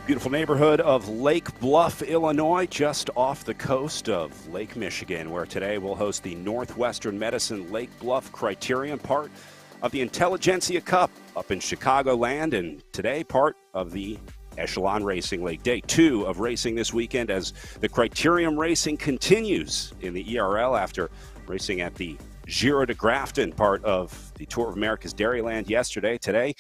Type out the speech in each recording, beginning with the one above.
Beautiful neighborhood of Lake Bluff, Illinois, just off the coast of Lake Michigan, where today we'll host the Northwestern Medicine Lake Bluff Criterium, part of the Intelligentsia Cup up in Chicagoland, and today part of the Echelon Racing League. Day 2 of racing this weekend as the Criterium racing continues in the ERL after racing at the Giro de Grafton, part of the Tour of America's Dairyland yesterday. Today,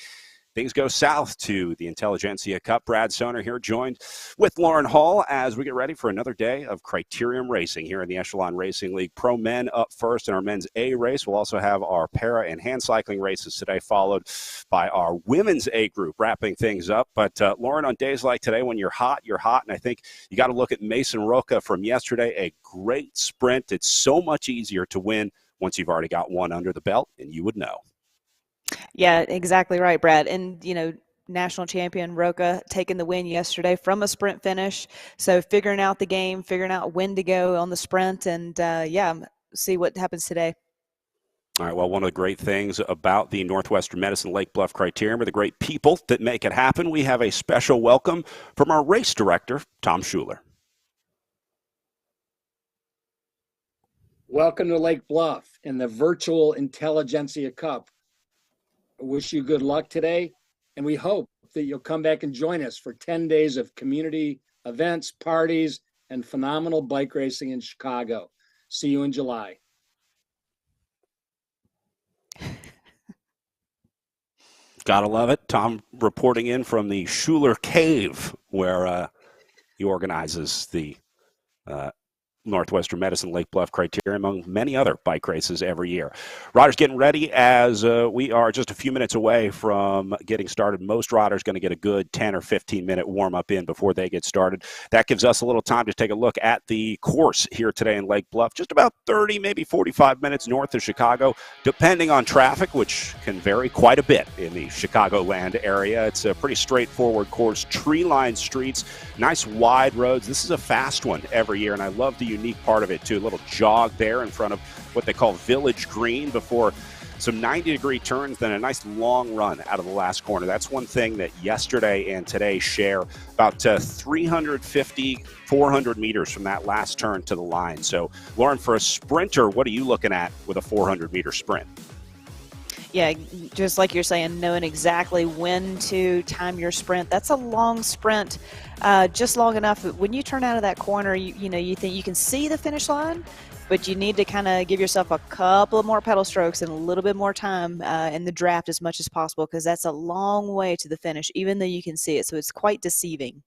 things go south to the Intelligentsia Cup. Brad Soner here, joined with Lauren Hall as we get ready for another day of Criterium racing here in the Echelon Racing League. Pro men up first in our men's A race. We'll also have our para and hand cycling races today, followed by our women's A group, wrapping things up. But Lauren, on days like today, when you're hot, and I think you got to look at Mason Roca from yesterday. A great sprint. It's so much easier to win once you've already got one under the belt, and you would know. Yeah, exactly right, Brad. And, national champion Roca taking the win yesterday from a sprint finish. So figuring out the game, figuring out when to go on the sprint, and, see what happens today. All right, well, one of the great things about the Northwestern Medicine Lake Bluff Criterium are the great people that make it happen. We have a special welcome from our race director, Tom Schuler. Welcome to Lake Bluff and the virtual Intelligentsia Cup. I wish you good luck today, and we hope that you'll come back and join us for 10 days of community events, parties, and phenomenal bike racing in Chicago. See you in July. Gotta love it. Tom reporting in from the Schuler Cave, where he organizes the Northwestern Medicine Lake Bluff Criterium, among many other bike races every year. Riders getting ready as we are just a few minutes away from getting started. Most riders going to get a good 10 or 15 minute warm up in before they get started. That gives us a little time to take a look at the course here today in Lake Bluff, just about 30, maybe 45 minutes north of Chicago, depending on traffic, which can vary quite a bit in the Chicagoland area. It's a pretty straightforward course, tree-lined streets, nice wide roads. This is a fast one every year, and I love the unique part of it too. A little jog there in front of what they call Village Green before some 90-degree turns, then a nice long run out of the last corner. That's one thing that yesterday and today share, about 350, 400 meters from that last turn to the line. So, Lauren, for a sprinter, what are you looking at with a 400-meter sprint? Yeah, just like you're saying, knowing exactly when to time your sprint. That's a long sprint, just long enough. When you turn out of that corner, you think you can see the finish line, but you need to kind of give yourself a couple of more pedal strokes and a little bit more time in the draft as much as possible, because that's a long way to the finish, even though you can see it. So it's quite deceiving.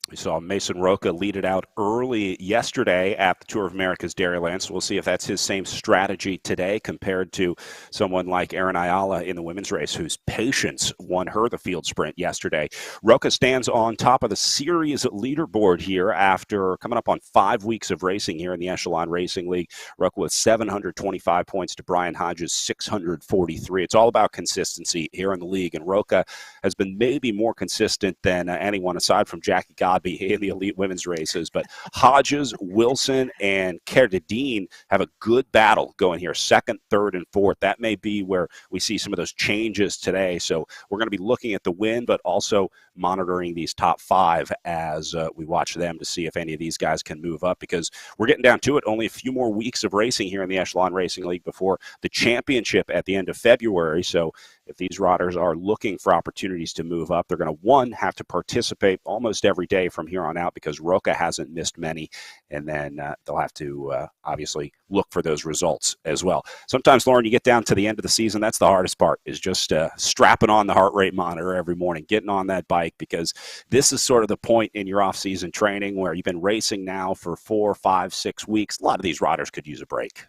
We saw Mason Roca lead it out early yesterday at the Tour of America's Dairyland, so we'll see if that's his same strategy today compared to someone like Aaron Ayala in the women's race, whose patience won her the field sprint yesterday. Roca stands on top of the series leaderboard here after coming up on 5 weeks of racing here in the Echelon Racing League. Roca with 725 points to Brian Hodges' 643. It's all about consistency here in the league, and Roca has been maybe more consistent than anyone aside from Jackie Godby in the elite women's races. But Hodges, Wilson, and Kerdadine have a good battle going here, second, third, and fourth. That may be where we see some of those changes today. So we're going to be looking at the win, but also monitoring these top five as we watch them to see if any of these guys can move up, because we're getting down to it. Only a few more weeks of racing here in the Echelon Racing League before the championship at the end of February. So if these riders are looking for opportunities to move up, they're going to, one, have to participate almost every day from here on out, because Roca hasn't missed many, and then they'll have to obviously look for those results as well. Sometimes, Lauren, you get down to the end of the season, that's the hardest part, is just strapping on the heart rate monitor every morning, getting on that bike, because this is sort of the point in your off-season training where you've been racing now for 4, 5, 6 weeks. A lot of these riders could use a break.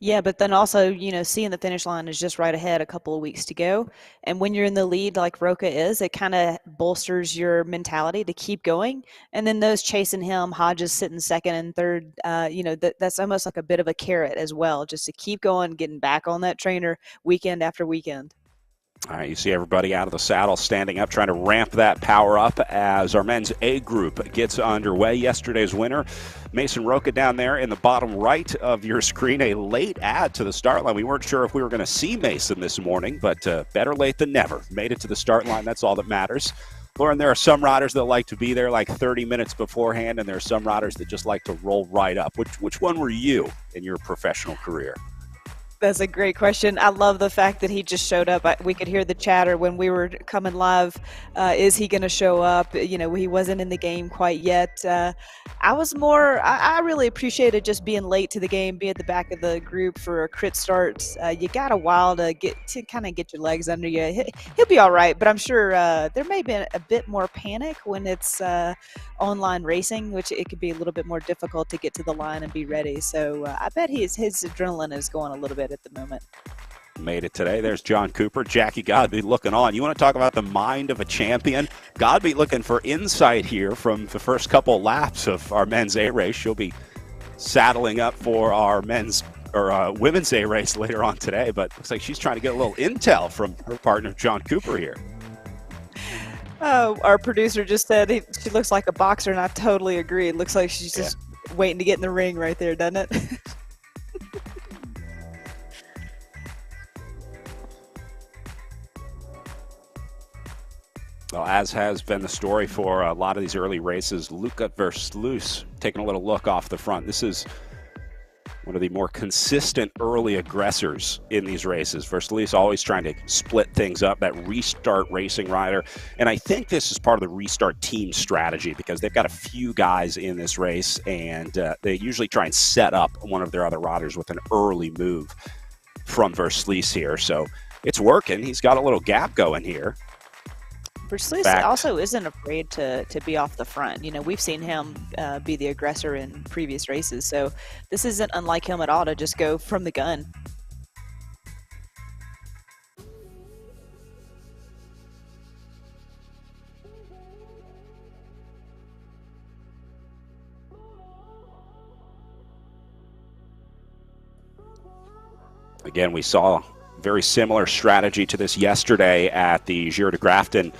Yeah, but then also, seeing the finish line is just right ahead, a couple of weeks to go. And when you're in the lead like Roca is, it kind of bolsters your mentality to keep going. And then those chasing him, Hodges sitting second and third, that's almost like a bit of a carrot as well, just to keep going, getting back on that trainer weekend after weekend. All right, you see everybody out of the saddle, standing up, trying to ramp that power up as our men's A group gets underway. Yesterday's winner, Mason Roca, down there in the bottom right of your screen, a late add to the start line. We weren't sure if we were going to see Mason this morning, but better late than never. Made it to the start line. That's all that matters. Lauren, there are some riders that like to be there like 30 minutes beforehand, and there are some riders that just like to roll right up. Which one were you in your professional career? That's a great question. I love the fact that he just showed up. We could hear the chatter when we were coming live. Is he going to show up? You know, he wasn't in the game quite yet. I really appreciated just being late to the game, be at the back of the group for a crit start. You got a while to kind of get your legs under you. He'll be all right, but I'm sure there may be a bit more panic when it's online racing, which it could be a little bit more difficult to get to the line and be ready. So I bet his adrenaline is going a little bit at the moment. Made it today. There's John Cooper, Jackie Godby looking on. You want to talk about the mind of a champion? Godby looking for insight here from the first couple laps of our men's A race. She'll be saddling up for our women's A race later on today, but looks like she's trying to get a little intel from her partner, John Cooper, here. Our producer just said she looks like a boxer, and I totally agree. It looks like she's just waiting to get in the ring right there, doesn't it? Well, as has been the story for a lot of these early races, Luca Versluis taking a little look off the front. This is one of the more consistent early aggressors in these races. Versluis always trying to split things up, that restart racing rider. And I think this is part of the restart team strategy because they've got a few guys in this race, and they usually try and set up one of their other riders with an early move from Versluis here. So it's working. He's got a little gap going here. Versluis also isn't afraid to be off the front. You know, we've seen him be the aggressor in previous races, so this isn't unlike him at all to just go from the gun. Again, we saw very similar strategy to this yesterday at the Giro de Grafton,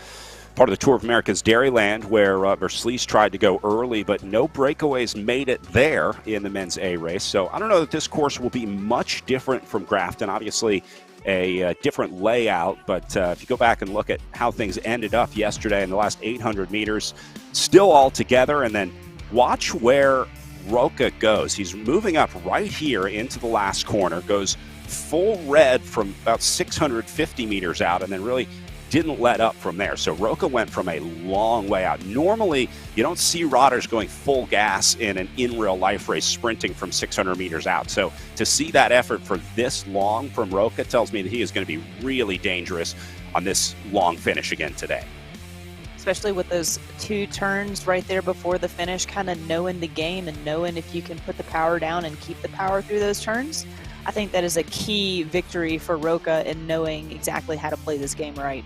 part of the Tour of America's Dairyland, where Versluis tried to go early, but no breakaways made it there in the men's A race. So I don't know that this course will be much different from Grafton. Obviously, a different layout, but if you go back and look at how things ended up yesterday in the last 800 meters, still all together, and then watch where Roca goes. He's moving up right here into the last corner, goes full red from about 650 meters out, and then really didn't let up from there. So Roca went from a long way out. Normally, you don't see riders going full gas in an in-real-life race sprinting from 600 meters out. So to see that effort for this long from Roca tells me that he is going to be really dangerous on this long finish again today. Especially with those two turns right there before the finish, kind of knowing the game and knowing if you can put the power down and keep the power through those turns. I think that is a key victory for Roca in knowing exactly how to play this game right.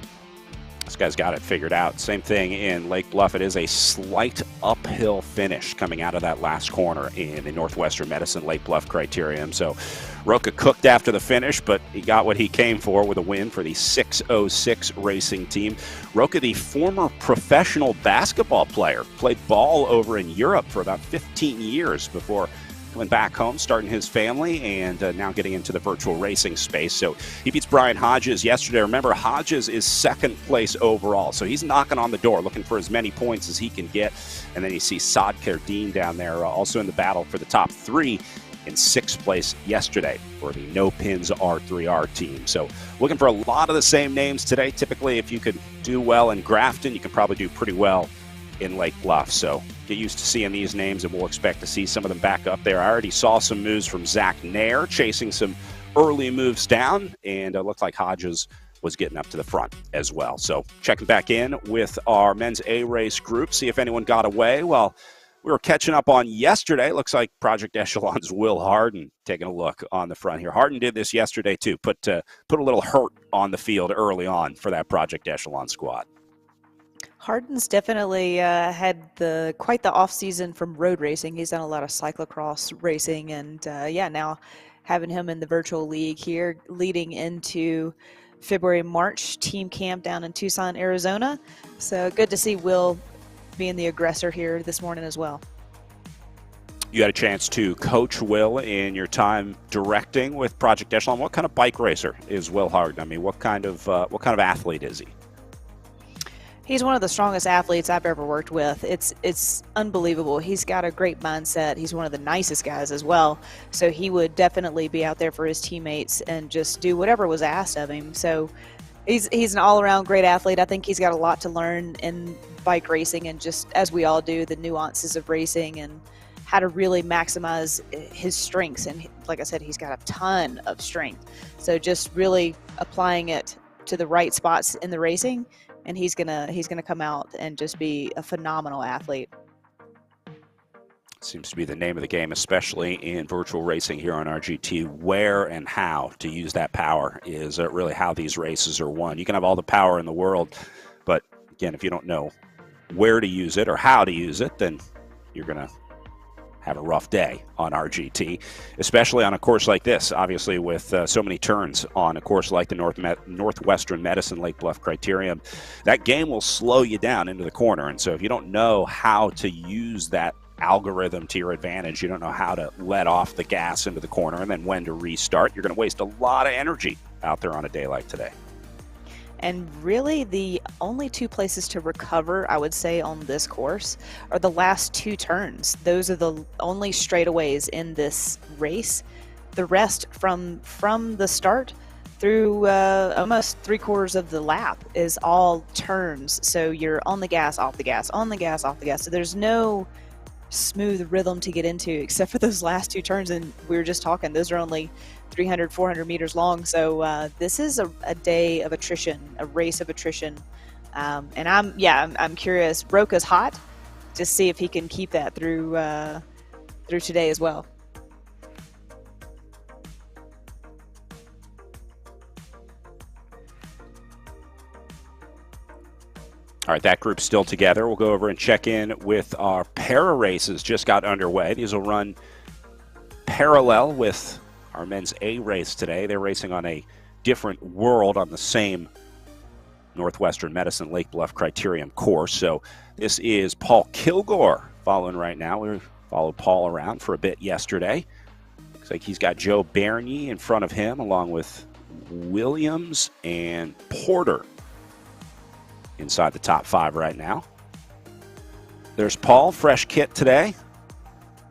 This guy's got it figured out. Same thing in Lake Bluff. It is a slight uphill finish coming out of that last corner in the Northwestern Medicine Lake Bluff criterium. So Roca cooked after the finish, but he got what he came for with a win for the 606 racing team. Roca, the former professional basketball player, played ball over in Europe for about 15 years before coming back home, starting his family, and now getting into the virtual racing space. So he beats Brian Hodges yesterday. Remember, Hodges is second place overall, so he's knocking on the door, looking for as many points as he can get. And then you see Saad Kerdine down there also in the battle for the top three in sixth place yesterday for the No Pins R3R team. So looking for a lot of the same names today. Typically, if you could do well in Grafton, you can probably do pretty well in Lake Bluff. So get used to seeing these names, and we'll expect to see some of them back up there. I already saw some moves from Zach Nair chasing some early moves down, and it looked like Hodges was getting up to the front as well. So checking back in with our men's A race group, see if anyone got away. Well, we were catching up on yesterday. Looks like Project Echelon's Will Harden taking a look on the front here. Harden did this yesterday too. Put a little hurt on the field early on for that Project Echelon squad. Harden's definitely had quite the off season from road racing. He's done a lot of cyclocross racing, and now having him in the virtual league here, leading into February, March team camp down in Tucson, Arizona. So good to see Will being the aggressor here this morning as well. You had a chance to coach Will in your time directing with Project Echelon. What kind of bike racer is Will Harden? I mean, what kind of athlete is he? He's one of the strongest athletes I've ever worked with. It's unbelievable. He's got a great mindset. He's one of the nicest guys as well. So he would definitely be out there for his teammates and just do whatever was asked of him. So he's an all-around great athlete. I think he's got a lot to learn in bike racing, and just as we all do, the nuances of racing and how to really maximize his strengths. And like I said, he's got a ton of strength. So just really applying it to the right spots in the racing, and he's gonna come out and just be a phenomenal athlete. Seems to be the name of the game, especially in virtual racing here on RGT. Where and how to use that power is really how these races are won. You can have all the power in the world, but again, if you don't know where to use it or how to use it, then you're going to have a rough day on RGT, especially on a course like this. Obviously, with so many turns on a course like the Northwestern Medicine Lake Bluff Criterium, that game will slow you down into the corner. And so if you don't know how to use that algorithm to your advantage, you don't know how to let off the gas into the corner and then when to restart, you're going to waste a lot of energy out there on a day like today. And really the only two places to recover, I would say, on this course are the last two turns. Those are the only straightaways in this race. The rest from the start through almost 3/4 of the lap is all turns. So you're on the gas, off the gas, on the gas, off the gas. So there's no smooth rhythm to get into except for those last two turns. And we were just talking, those are only 300, 400 meters long. So this is a day of attrition, a race of attrition. And I'm curious. Roca's hot. Just see if he can keep that through today as well. All right, that group's still together. We'll go over and check in with our para races. Just got underway. These will run parallel with our men's A race today. They're racing on a different world on the same Northwestern Medicine Lake Bluff Criterium course. So this is Paul Kilgore following right now. We followed Paul around for a bit yesterday. Looks like he's got Joe Bernier in front of him, along with Williams and Porter inside the top 5 right now. There's Paul, fresh kit today.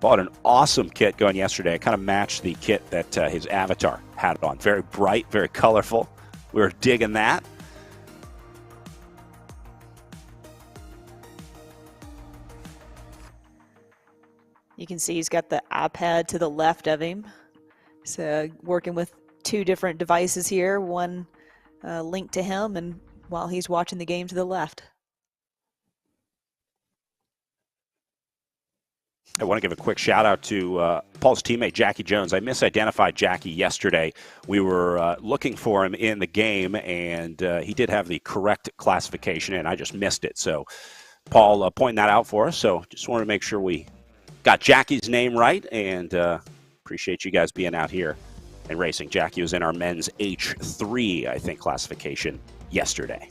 Bought an awesome kit going yesterday. It kind of matched the kit that his avatar had on. Very bright, very colorful. We were digging that. You can see he's got the iPad to the left of him. So working with two different devices here, one linked to him and while he's watching the game to the left. I want to give a quick shout out to Paul's teammate, Jackie Jones. I misidentified Jackie yesterday. We were looking for him in the game, and he did have the correct classification, and I just missed it. So Paul pointed that out for us. So just wanted to make sure we got Jackie's name right, and appreciate you guys being out here and racing. Jackie was in our men's H3, I think, classification yesterday.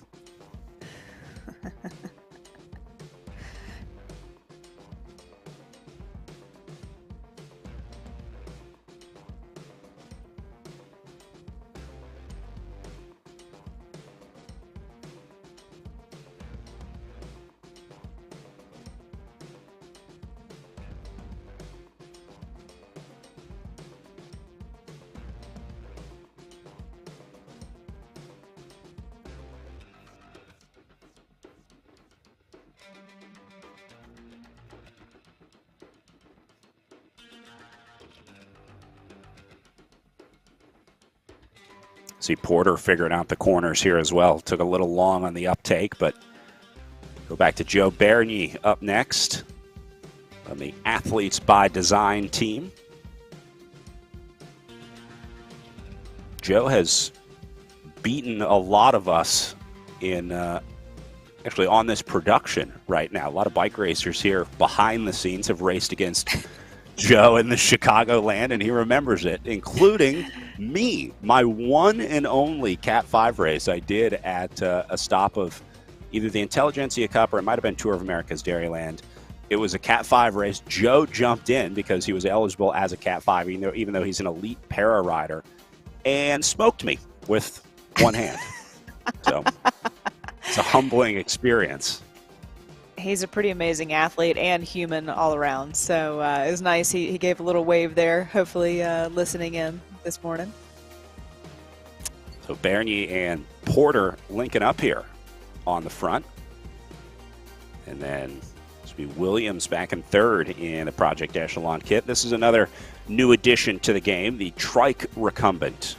See Porter figuring out the corners here as well. Took a little long on the uptake, but go back to Joe Bernier up next on the Athletes by Design team. Joe has beaten a lot of us in actually on this production right now. A lot of bike racers here behind the scenes have raced against Joe in the Chicagoland, and he remembers it, including me, my one and only Cat 5 race I did at a stop of either the Intelligentsia Cup or it might have been Tour of America's Dairyland. It was a Cat 5 race. Joe jumped in because he was eligible as a Cat 5, even though he's an elite para rider, and smoked me with one hand. So it's a humbling experience. He's a pretty amazing athlete and human all around. So it was nice. He gave a little wave there, hopefully listening in this morning. So Bernier and Porter linking up here on the front. And then this will be Williams back in third in the Project Echelon kit. This is another new addition to the game, the trike recumbent.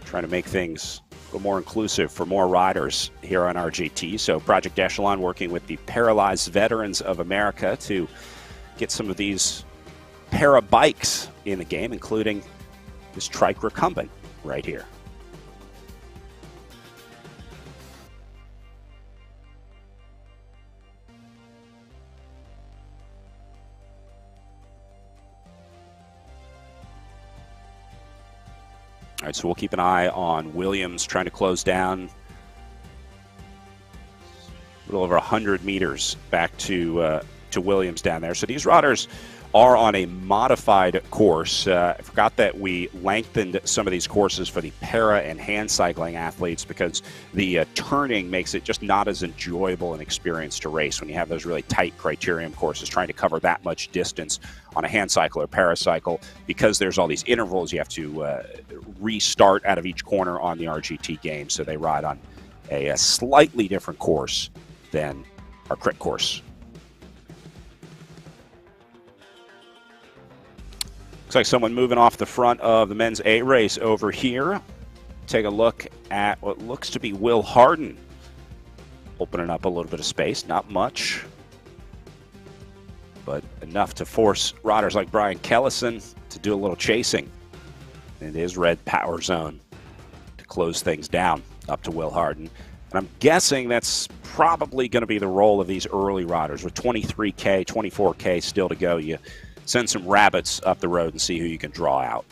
Trying to make things a little more inclusive for more riders here on RGT. So Project Echelon working with the Paralyzed Veterans of America to get some of these para bikes in the game, including this trike recumbent right here. All right, so we'll keep an eye on Williams trying to close down a little over 100 meters back to Williams down there. So these riders are on a modified course. I forgot that we lengthened some of these courses for the para and hand cycling athletes because the turning makes it just not as enjoyable an experience to race when you have those really tight criterium courses trying to cover that much distance on a hand cycle or paracycle. Because there's all these intervals, you have to restart out of each corner on the RGT game, so they ride on a slightly different course than our crit course. Looks like someone moving off the front of the men's A race over here. Take a look at what looks to be Will Harden. Opening up a little bit of space, not much, but enough to force riders like Brian Kellison to do a little chasing in his red power zone to close things down up to Will Harden. And I'm guessing that's probably going to be the role of these early riders with 23K, 24K still to go. You send some rabbits up the road and see who you can draw out.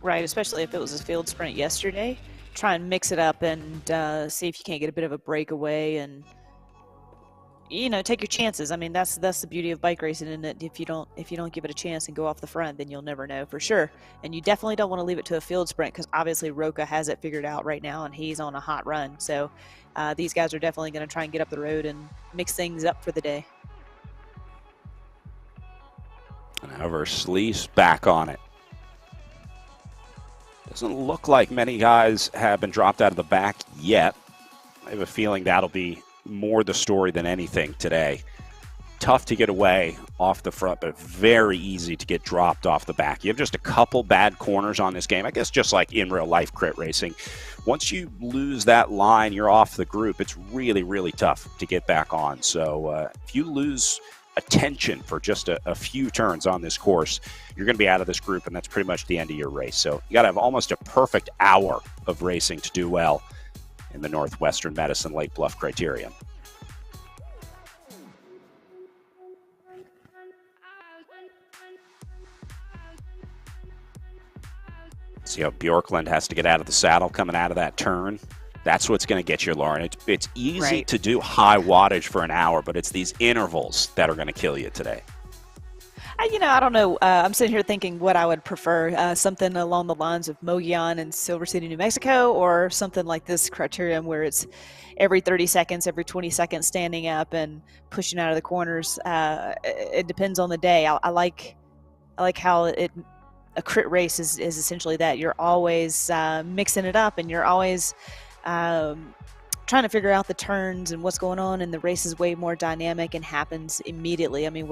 Right, especially if it was a field sprint yesterday. Try and mix it up and see if you can't get a bit of a breakaway and, take your chances. I mean, that's the beauty of bike racing, isn't it? If you don't give it a chance and go off the front, then you'll never know for sure. And you definitely don't want to leave it to a field sprint because obviously Roca has it figured out right now and he's on a hot run. So these guys are definitely going to try and get up the road and mix things up for the day. And however, Slee's back on it. Doesn't look like many guys have been dropped out of the back yet. I have a feeling that'll be more the story than anything today. Tough to get away off the front, but very easy to get dropped off the back. You have just a couple bad corners on this game. I guess just like in real life crit racing. Once you lose that line, you're off the group. It's really, really tough to get back on. So if you lose attention for just a few turns on this course, you're going to be out of this group, and that's pretty much the end of your race. So you got to have almost a perfect hour of racing to do well in the Northwestern Medicine Lake Bluff criterium. See how Bjorklund has to get out of the saddle coming out of that turn. That's what's going to get you, Lauren. It's easy to do high wattage for an hour, but it's these intervals that are going to kill you today. I don't know. I'm sitting here thinking what I would prefer, something along the lines of Mogollon and Silver City, New Mexico, or something like this criterium where it's every 30 seconds, every 20 seconds standing up and pushing out of the corners. It depends on the day. I like how a crit race is essentially that. You're always mixing it up, and you're always trying to figure out the turns and what's going on, and the race is way more dynamic and happens immediately. I mean,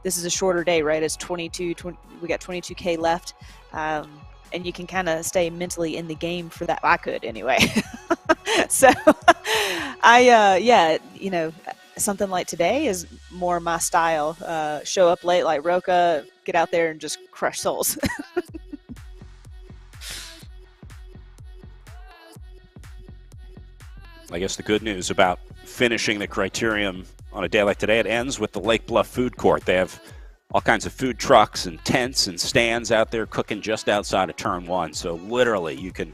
this is a shorter day, right? It's we got 22K left, and you can kind of stay mentally in the game for that. I could anyway. So something like today is more my style. Show up late like Roca, get out there and just crush souls. I guess the good news about finishing the criterium on a day like today, it ends with the Lake Bluff Food Court. They have all kinds of food trucks and tents and stands out there cooking just outside of turn 1. So literally you can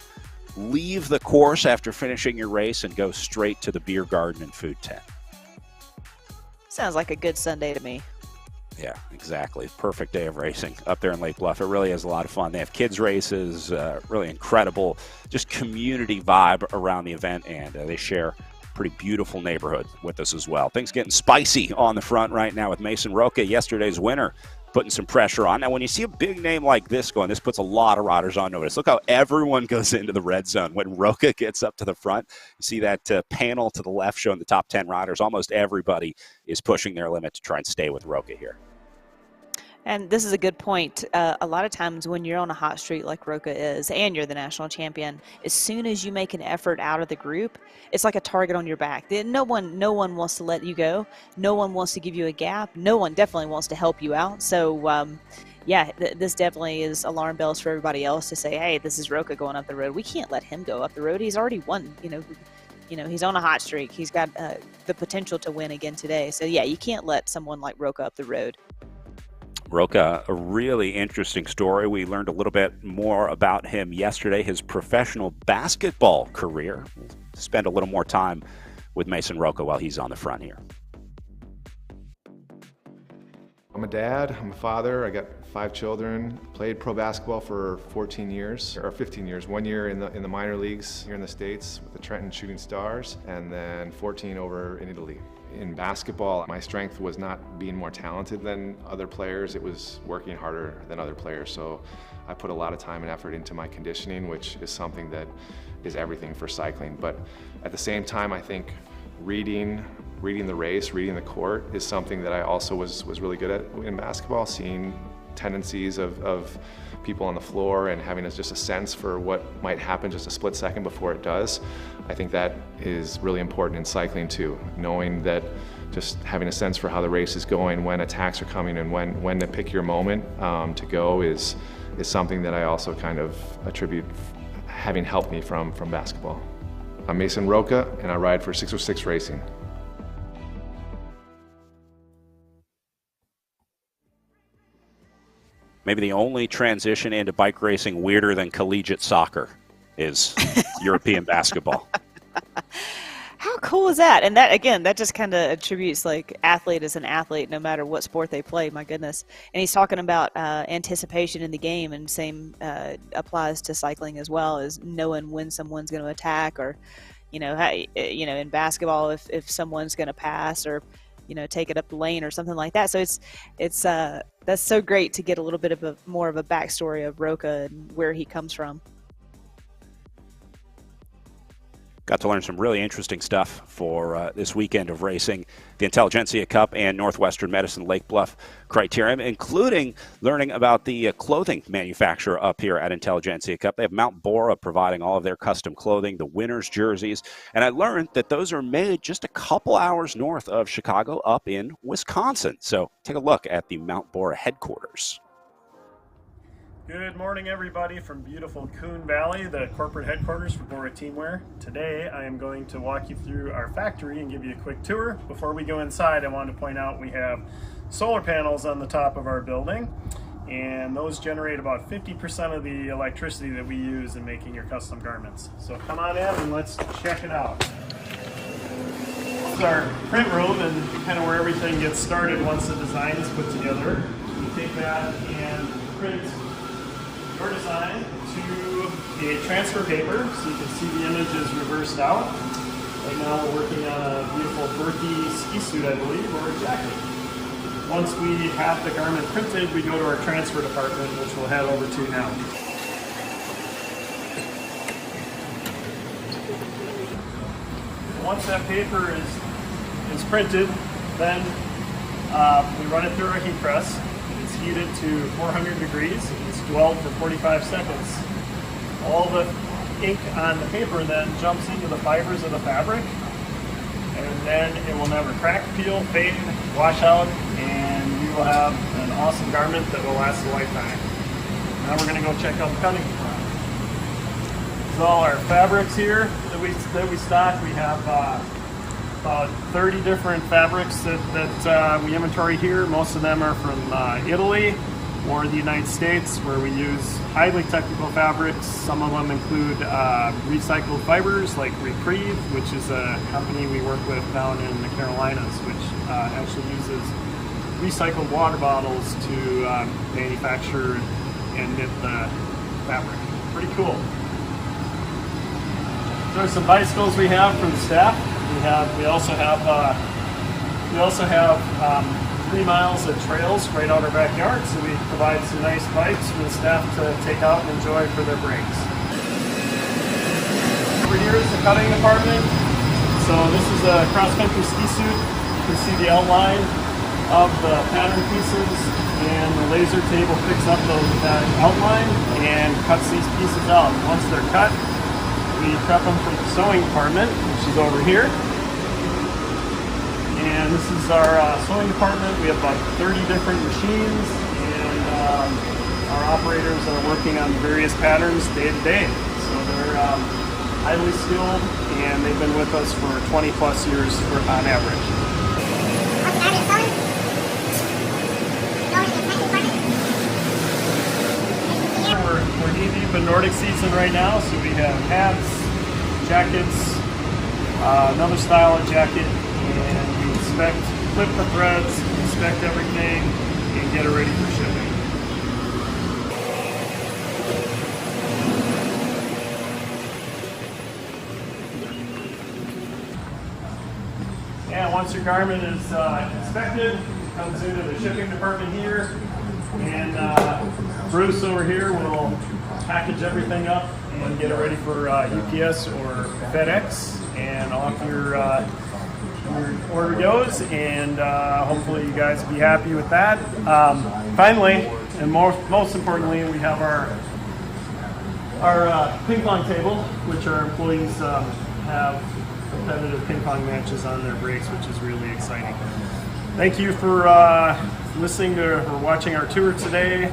leave the course after finishing your race and go straight to the beer garden and food tent. Sounds like a good Sunday to me. Yeah, exactly. Perfect day of racing up there in Lake Bluff. It really is a lot of fun. They have kids races, really incredible, just community vibe around the event, and they share a pretty beautiful neighborhood with us as well. Things getting spicy on the front right now with Mason Roca, yesterday's winner, putting some pressure on. Now, when you see a big name like this going, this puts a lot of riders on notice. Look how everyone goes into the red zone when Roca gets up to the front. You see that panel to the left showing the top 10 riders. Almost everybody is pushing their limit to try and stay with Roca here. And this is a good point. A lot of times when you're on a hot streak like Roca is, and you're the national champion, as soon as you make an effort out of the group, it's like a target on your back. No one wants to let you go. No one wants to give you a gap. No one definitely wants to help you out. So, yeah, this definitely is alarm bells for everybody else to say, hey, this is Roca going up the road. We can't let him go up the road. He's already won. You know, he's on a hot streak. He's got the potential to win again today. So, yeah, you can't let someone like Roca up the road. Roca, a really interesting story. We learned a little bit more about him yesterday, his professional basketball career. We'll spend a little more time with Mason Roca while he's on the front here. I'm a dad, I'm a father, I got 5 children, played pro basketball for 14 years, or 15 years. 1 year in the minor leagues here in the States with the Trenton Shooting Stars, and then 14 over in Italy. In basketball, my strength was not being more talented than other players, it was working harder than other players. So I put a lot of time and effort into my conditioning, which is something that is everything for cycling. But at the same time, I think reading the race, reading the court is something that I also was really good at in basketball, seeing tendencies of people on the floor and having just a sense for what might happen just a split second before it does. I think that is really important in cycling too, knowing that just having a sense for how the race is going, when attacks are coming, and when to pick your moment to go is something that I also kind of attribute having helped me from basketball. I'm Mason Roca and I ride for 606 Racing. Maybe the only transition into bike racing weirder than collegiate soccer is European basketball. How cool is that? And that, again, that just kind of attributes like athlete as an athlete, no matter what sport they play. My goodness. And he's talking about anticipation in the game, and same applies to cycling as well, as knowing when someone's going to attack, or, in basketball, if someone's going to pass or, take it up the lane or something like that. So it's that's so great to get a little bit of more of a backstory of Roca and where he comes from. Got to learn some really interesting stuff for this weekend of racing, the Intelligentsia Cup and Northwestern Medicine Lake Bluff Criterium, including learning about the clothing manufacturer up here at Intelligentsia Cup. They have Mount Bora providing all of their custom clothing, the winners' jerseys, and I learned that those are made just a couple hours north of Chicago up in Wisconsin. So take a look at the Mount Bora headquarters. Good morning, everybody, from beautiful Coon Valley, the corporate headquarters for Bora Teamwear. Today I am going to walk you through our factory and give you a quick tour. Before we go inside, I want to point out we have solar panels on the top of our building, and those generate about 50% of the electricity that we use in making your custom garments. So come on in and let's check it out. This is our print room and kind of where everything gets started once the design is put together. We take that and print your design to a transfer paper, so you can see the image is reversed out. Right now we're working on a beautiful Berkey ski suit, I believe, or a jacket. Once we have the garment printed, we go to our transfer department, which we'll head over to now. Once that paper is printed, then we run it through our heat press. It's heated to 400 degrees. It's dwelled for 45 seconds. All the ink on the paper then jumps into the fibers of the fabric, and then it will never crack, peel, fade, wash out, and we will have an awesome garment that will last a lifetime. Now we're going to go check out the cutting process. This is all our fabrics here that we stock. We have about 30 different fabrics that we inventory here. Most of them are from Italy or the United States, where we use highly technical fabrics. Some of them include recycled fibers like Reprieve, which is a company we work with down in the Carolinas, which actually uses recycled water bottles to manufacture and knit the fabric. Pretty cool. There are some bicycles we have for the staff. We also have 3 miles of trails right out our backyard, so we provide some nice bikes for the staff to take out and enjoy for their breaks. Over here is the cutting department. So this is a cross-country ski suit. You can see the outline of the pattern pieces, and the laser table picks up that outline and cuts these pieces out. Once they're cut, we prep them for the sewing department, which is over here. And this is our sewing department. We have about 30 different machines, and our operators are working on various patterns day to day. So they're highly skilled, and they've been with us for 20 plus years on average. We're knee deep in Nordic season right now, so we have hats, jackets, another style of jacket, and we flip the threads, inspect everything, and get it ready for shipping. And once your garment is inspected, it comes into the shipping department here, and Bruce over here will package everything up and get it ready for UPS or FedEx, and off your order goes, and hopefully you guys be happy with that. Finally, and most importantly, we have our ping pong table, which our employees have competitive ping pong matches on their breaks, which is really exciting. Thank you for listening to or watching our tour today.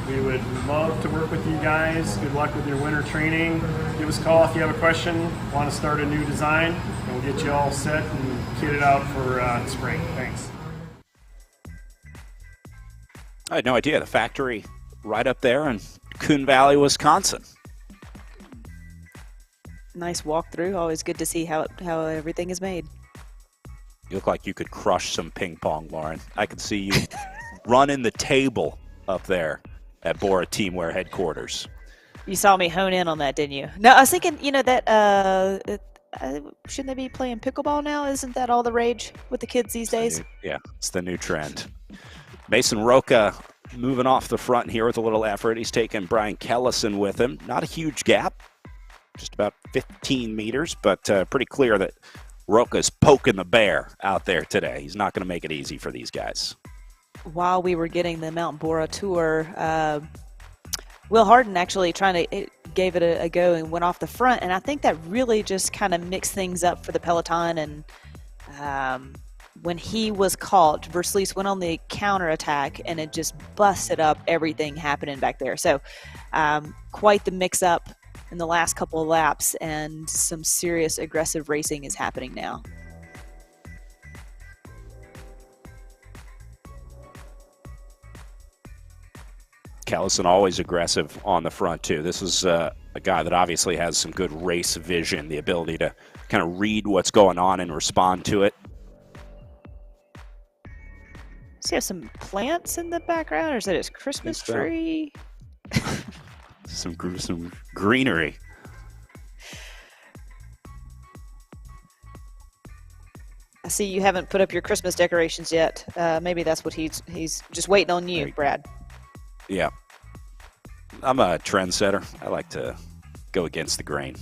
We would love to work with you guys. Good luck with your winter training. Give us a call if you have a question, want to start a new design, and we'll get you all set and kitted out for spring. Thanks. I had no idea. The factory right up there in Coon Valley, Wisconsin. Nice walkthrough. Always good to see how everything is made. You look like you could crush some ping pong, Lauren. I could see you running the table up there at Bora Teamwear headquarters. You saw me hone in on that, didn't you? No, I was thinking, that shouldn't they be playing pickleball now? Isn't that all the rage with the kids these days? Yeah, it's the new trend. Mason Roca moving off the front here with a little effort. He's taking Brian Kellison with him. Not a huge gap, just about 15 meters, but pretty clear that Roca's poking the bear out there today. He's not going to make it easy for these guys. While we were getting the Mount Bora tour, Will Harden actually gave it a go and went off the front, and I think that really just kind of mixed things up for the peloton. And when he was caught, Verslees went on the counterattack, and it just busted up everything happening back there. So quite the mix-up in the last couple of laps, and some serious aggressive racing is happening now. Kellison always aggressive on the front, too. This is a guy that obviously has some good race vision, the ability to kind of read what's going on and respond to it. Does he have some plants in the background, or is that his Christmas tree? some greenery. I see you haven't put up your Christmas decorations yet. Maybe that's what he's just waiting on you, Brad. Yeah. I'm a trendsetter. I like to go against the grain.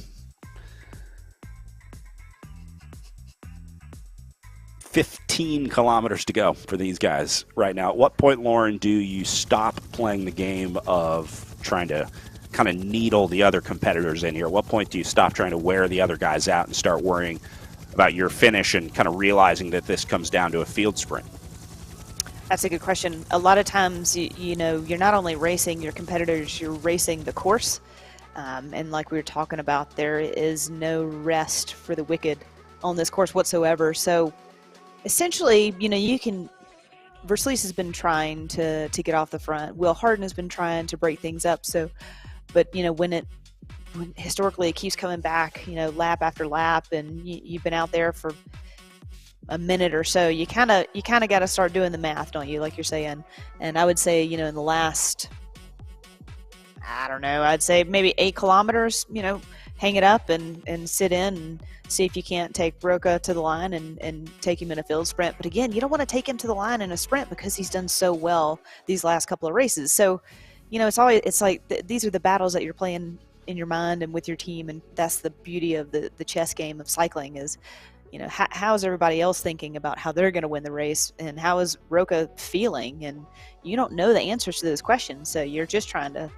15 kilometers to go for these guys right now. At what point, Lauren, do you stop playing the game of trying to kind of needle the other competitors in here? At what point do you stop trying to wear the other guys out and start worrying about your finish and kind of realizing that this comes down to a field sprint? That's a good question. A lot of times, you're not only racing your competitors, you're racing the course. And like we were talking about, there is no rest for the wicked on this course whatsoever. So essentially, Verslees has been trying to get off the front. Will Harden has been trying to break things up. So, but when historically it keeps coming back, lap after lap, and you've been out there for a minute or so, you kind of got to start doing the math, don't you? Like you're saying. And I would say, in the last, I don't know, I'd say maybe 8 kilometers, hang it up and sit in and see if you can't take Roca to the line and take him in a field sprint. But again, you don't want to take him to the line in a sprint because he's done so well these last couple of races. So, it's like these are the battles that you're playing in your mind and with your team, and that's the beauty of the chess game of cycling is, how is everybody else thinking about how they're going to win the race, and how is Roca feeling? And you don't know the answers to those questions, so you're just trying to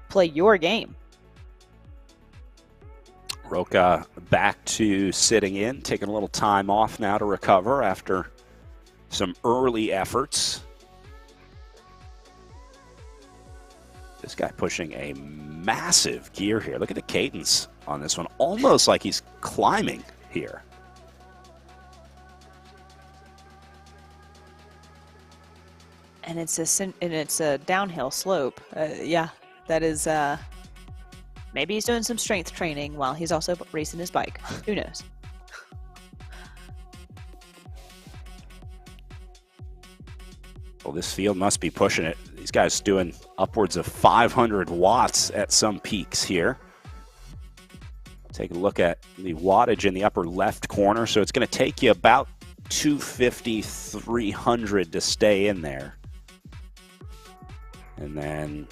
play your game. Roca back to sitting in, taking a little time off now to recover after some early efforts. This guy pushing a massive gear here. Look at the cadence on this one. Almost like he's climbing here. And it's a downhill slope. Yeah, that is. Maybe he's doing some strength training while he's also racing his bike. Who knows? Well, this field must be pushing it. These guys doing upwards of 500 watts at some peaks here. Take a look at the wattage in the upper left corner. So it's going to take you about 250, 300 to stay in there. And then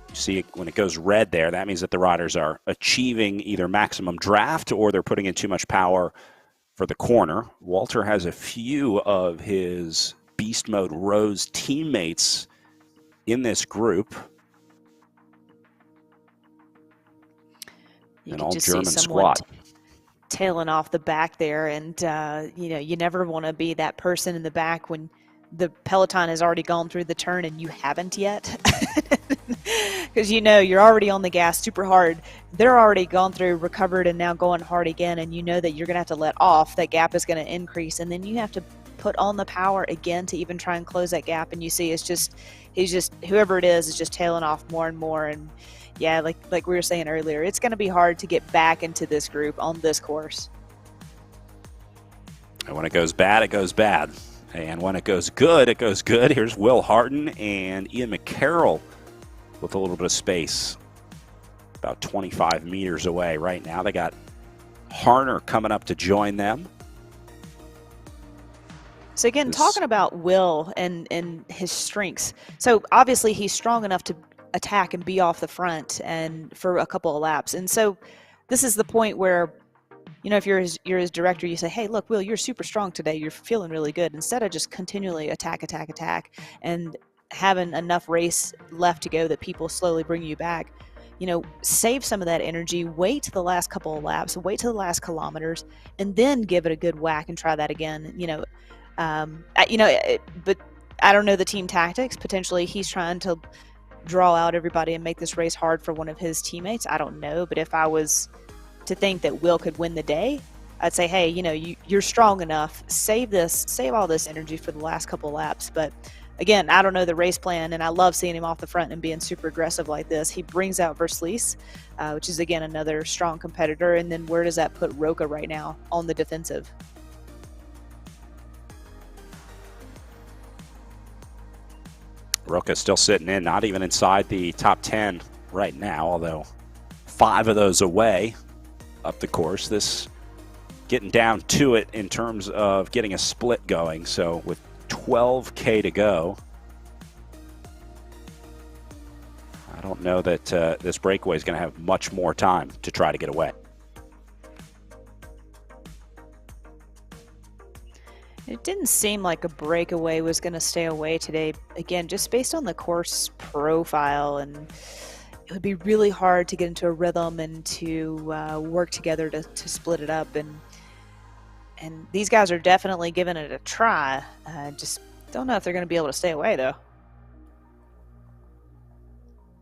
you see when it goes red there, that means that the riders are achieving either maximum draft or they're putting in too much power for the corner. Walter has a few of his Beast Mode Rose teammates in this group. An all German squad. Tailing off the back there, and you never want to be that person in the back when the peloton has already gone through the turn and you haven't yet, because you're already on the gas super hard. They're already gone through, recovered, and now going hard again, and you know that you're gonna have to let off. That gap is going to increase, and then you have to put on the power again to even try and close that gap. And you see he's just whoever it is just tailing off more and more. And yeah, like we were saying earlier, it's going to be hard to get back into this group on this course. And when it goes bad, it goes bad. And when it goes good, it goes good. Here's Will Harden and Ian McCarroll with a little bit of space, about 25 meters away right now. They got Harner coming up to join them. So again, talking about Will and his strengths. So obviously he's strong enough to attack and be off the front and for a couple of laps. And so this is the point where, if you're his director, you say, hey, look, Will, you're super strong today. You're feeling really good. Instead of just continually attack, and having enough race left to go that people slowly bring you back, save some of that energy, wait to the last couple of laps, wait to the last kilometers, and then give it a good whack and try that again. But I don't know the team tactics. Potentially he's trying to draw out everybody and make this race hard for one of his teammates. I don't know. But if I was to think that Will could win the day, I'd say, hey, you're strong enough. Save all this energy for the last couple of laps. But again, I don't know the race plan, and I love seeing him off the front and being super aggressive like this. He brings out Verslees, which is, again, another strong competitor. And then where does that put Roca right now on the defensive? Roca still sitting in, not even inside the top 10 right now, although 5 of those away up the course. This getting down to it in terms of getting a split going. So with 12K to go, I don't know that this breakaway is going to have much more time to try to get away. It didn't seem like a breakaway was going to stay away today. Again, just based on the course profile, and it would be really hard to get into a rhythm and to work together to split it up. And these guys are definitely giving it a try. Just don't know if they're going to be able to stay away, though.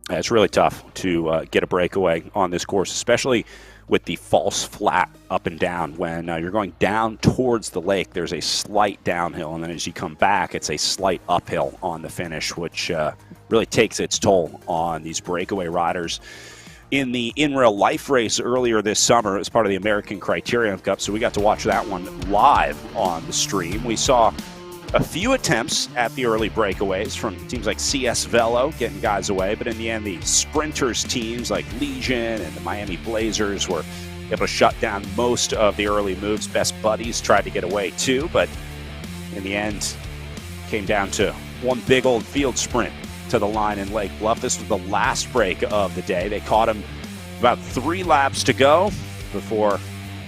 It's really tough to get a breakaway on this course, especially with the false flat up and down. When you're going down towards the lake, there's a slight downhill, and then as you come back, it's a slight uphill on the finish, which really takes its toll on these breakaway riders. In the in real life race earlier this summer, as part of the American Criterium Cup, so we got to watch that one live on the stream. We saw a few attempts at the early breakaways from teams like CS Velo getting guys away, but in the end, the sprinters teams like Legion and the Miami Blazers were able to shut down most of the early moves. Best Buddies tried to get away too, but in the end, came down to one big old field sprint to the line in Lake Bluff. This was the last break of the day. They caught him about 3 laps to go before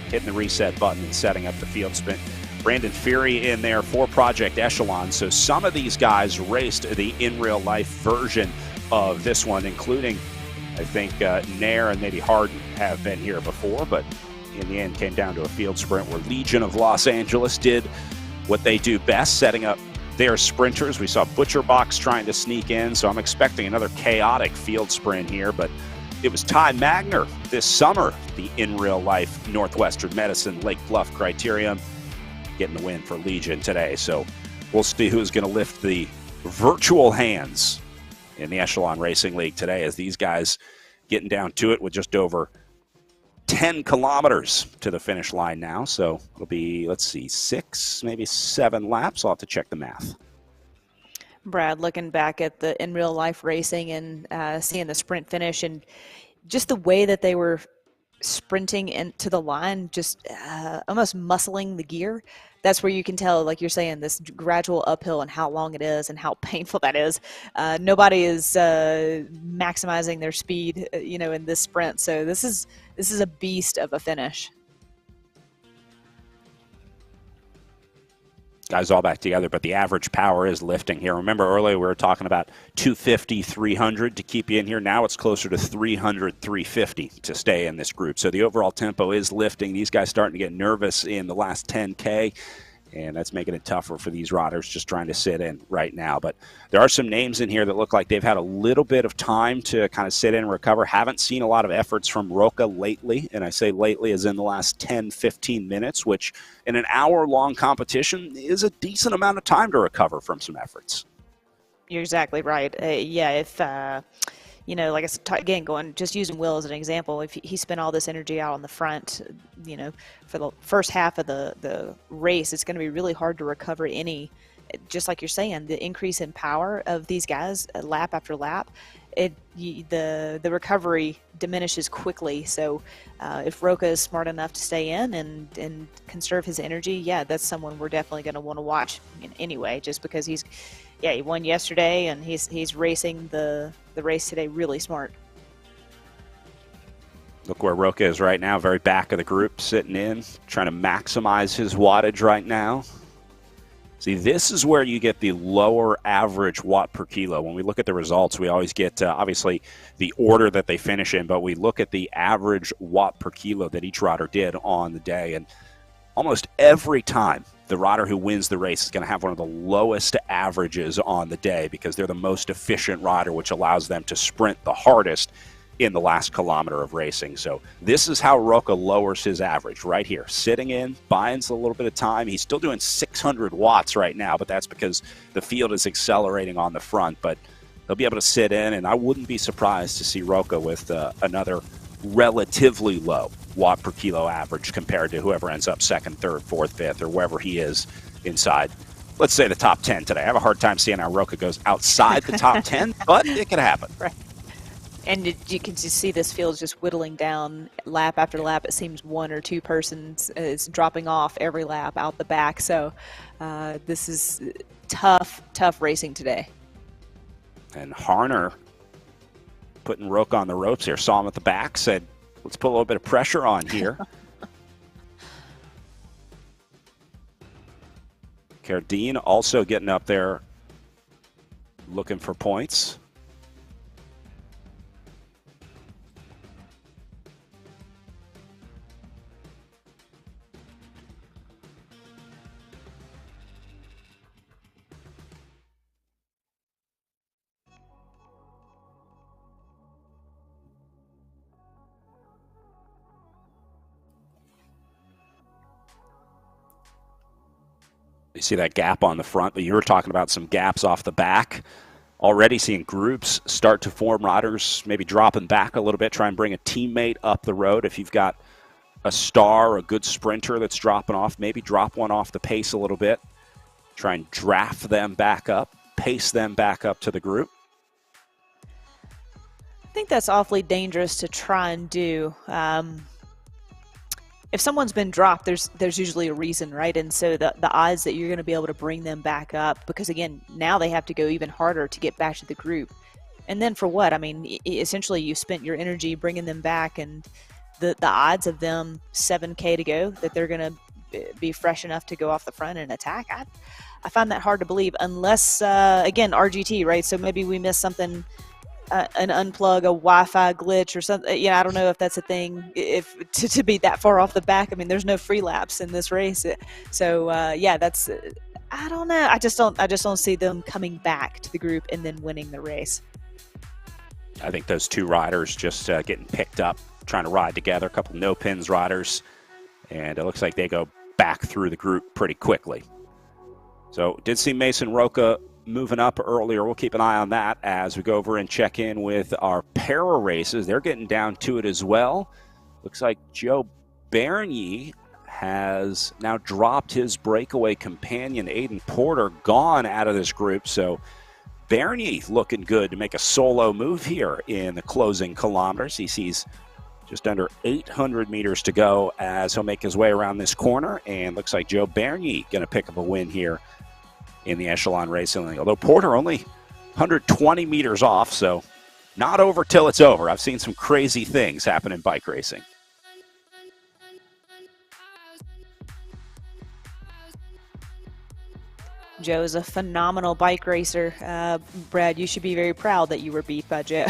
hitting the reset button and setting up the field sprint. Brandon Fury in there for Project Echelon. So some of these guys raced the in real life version of this one, including, I think, Nair and maybe Harden have been here before, but in the end came down to a field sprint where Legion of Los Angeles did what they do best, setting up their sprinters. We saw Butcherbox trying to sneak in, so I'm expecting another chaotic field sprint here, but it was Ty Magner this summer, the in real life Northwestern Medicine Lake Bluff Criterium, getting the win for Legion today. So we'll see who's going to lift the virtual hands in the Echelon Racing League today, as these guys getting down to it with just over 10 kilometers to the finish line now. So it'll be, let's see, 6, maybe 7 laps. I'll have to check the math. Brad, looking back at the in real life racing and seeing the sprint finish and just the way that they were sprinting into the line, just almost muscling the gear. That's where you can tell, like you're saying, this gradual uphill and how long it is and how painful that is. Nobody is maximizing their speed, in this sprint. So this is a beast of a finish. Guys all back together, but the average power is lifting here. Remember earlier we were talking about 250, 300 to keep you in here. Now it's closer to 300, 350 to stay in this group. So the overall tempo is lifting. These guys starting to get nervous in the last 10K, and that's making it tougher for these riders just trying to sit in right now. But there are some names in here that look like they've had a little bit of time to kind of sit in and recover. Haven't seen a lot of efforts from Roca lately, and I say lately as in the last 10, 15 minutes, which in an hour-long competition is a decent amount of time to recover from some efforts. You're exactly right. If like I said, again, just using Will as an example, if he spent all this energy out on the front, for the first half of the race, it's going to be really hard to recover any, just like you're saying, the increase in power of these guys lap after lap. The recovery diminishes quickly. So if Roca is smart enough to stay in and conserve his energy, that's someone we're definitely going to want to watch anyway, just because he won yesterday and he's racing the race today really smart. Look where Roca is right now, very back of the group, sitting in, trying to maximize his wattage right now. See, this is where you get the lower average watt per kilo. When we look at the results, we always get, obviously, the order that they finish in, but we look at the average watt per kilo that each rider did on the day. And almost every time, the rider who wins the race is going to have one of the lowest averages on the day because they're the most efficient rider, which allows them to sprint the hardest in the last kilometer of racing. So this is how Roca lowers his average right here. Sitting in, buying a little bit of time. He's still doing 600 watts right now, but that's because the field is accelerating on the front. But he'll be able to sit in, and I wouldn't be surprised to see Roca with another relatively low watt per kilo average compared to whoever ends up second, third, fourth, fifth, or wherever he is inside, let's say, the top 10 today. I have a hard time seeing how Roca goes outside the top 10, but it can happen. Right. And you can just see this field just whittling down lap after lap. It seems one or two persons is dropping off every lap out the back. So this is tough racing today. And Harner putting Roca on the ropes here. Saw him at the back, said, let's put a little bit of pressure on here. Cardine also getting up there looking for points. You see that gap on the front, but you were talking about some gaps off the back. Already seeing groups start to form, riders maybe dropping back a little bit, try and bring a teammate up the road. If you've got a star, a good sprinter that's dropping off, maybe drop one off the pace a little bit. Try and draft them back up, pace them back up to the group. I think that's awfully dangerous to try and do. If someone's been dropped, there's usually a reason, right? And so the odds that you're going to be able to bring them back up, because again, now they have to go even harder to get back to the group. And then for what? I mean, essentially you spent your energy bringing them back, and the odds of them 7K to go that they're going to be fresh enough to go off the front and attack, I find that hard to believe, unless, again, RGT, right? So maybe we missed something, an unplug, a Wi-Fi glitch or something. Yeah, I don't know if that's a thing, if to be that far off the back. I mean, there's no free laps in this race. So, yeah, that's, I don't know. I just don't see them coming back to the group and then winning the race. I think those two riders just getting picked up, trying to ride together, a couple no-pins riders, and it looks like they go back through the group pretty quickly. So did see Mason Roca moving up earlier. We'll keep an eye on that as we go over and check in with our para races. They're getting down to it as well. Looks like Joe Bernier has now dropped his breakaway companion, Aiden Porter, gone out of this group. So Bernier looking good to make a solo move here in the closing kilometers. He sees just under 800 meters to go as he'll make his way around this corner, and looks like Joe Bernier going to pick up a win here in the Echelon Racing League. Although Porter only 120 meters off, so not over till it's over. I've seen some crazy things happen in bike racing. Joe is a phenomenal bike racer. Brad, you should be very proud that you were beat by Joe.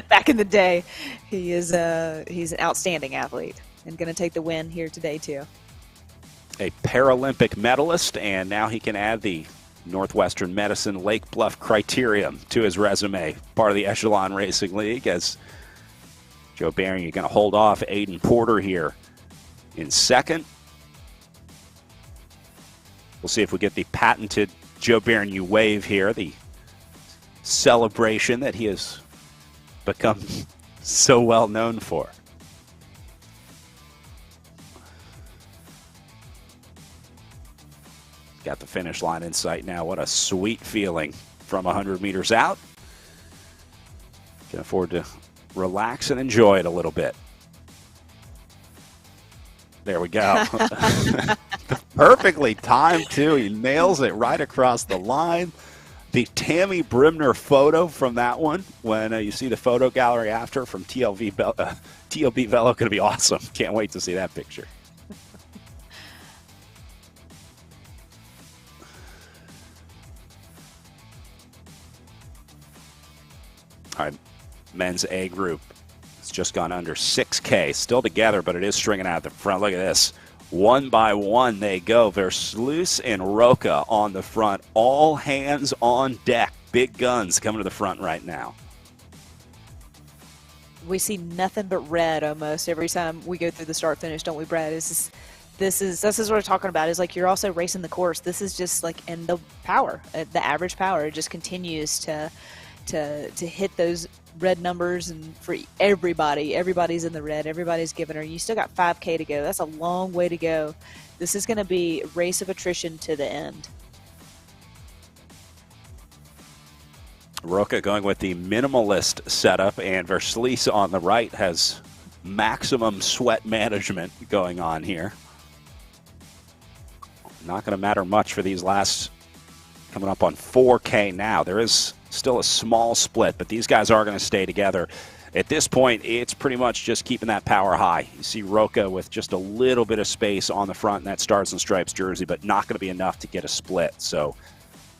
Back in the day, he's an outstanding athlete and going to take the win here today too. A Paralympic medalist, and now he can add the Northwestern Medicine Lake Bluff criterium to his resume, part of the Echelon Racing League, as Joe Bernier going to hold off Aiden Porter here in second. We'll see if we get the patented Joe Bernier wave here, the celebration that he has become so well known for. Got the finish line in sight now. What a sweet feeling from 100 meters out. Can afford to relax and enjoy it a little bit. There we go. Perfectly timed, too. He nails it right across the line. The Tammy Brimner photo from that one, when you see the photo gallery after from TLB Velo, going to be awesome. Can't wait to see that picture. All right, men's A group. It's just gone under 6K. Still together, but it is stringing out the front. Look at this. One by one they go. Versluis and Roca on the front. All hands on deck. Big guns coming to the front right now. We see nothing but red almost every time we go through the start finish, don't we, Brad? This is what we're talking about. Is like you're also racing the course. This is just like, and the power, the average power, just continues to hit those red numbers, and for everybody's in the red, everybody's giving her. You still got 5K to go. That's a long way to go. This is going to be a race of attrition to the end. Roca going with the minimalist setup, and Versluis on the right has maximum sweat management going on here. Not going to matter much for these last, coming up on 4K now. There is still a small split, but these guys are going to stay together. At this point, it's pretty much just keeping that power high. You see Roca with just a little bit of space on the front in that Stars and Stripes jersey, but not going to be enough to get a split. So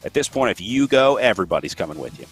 at this point, if you go, everybody's coming with you.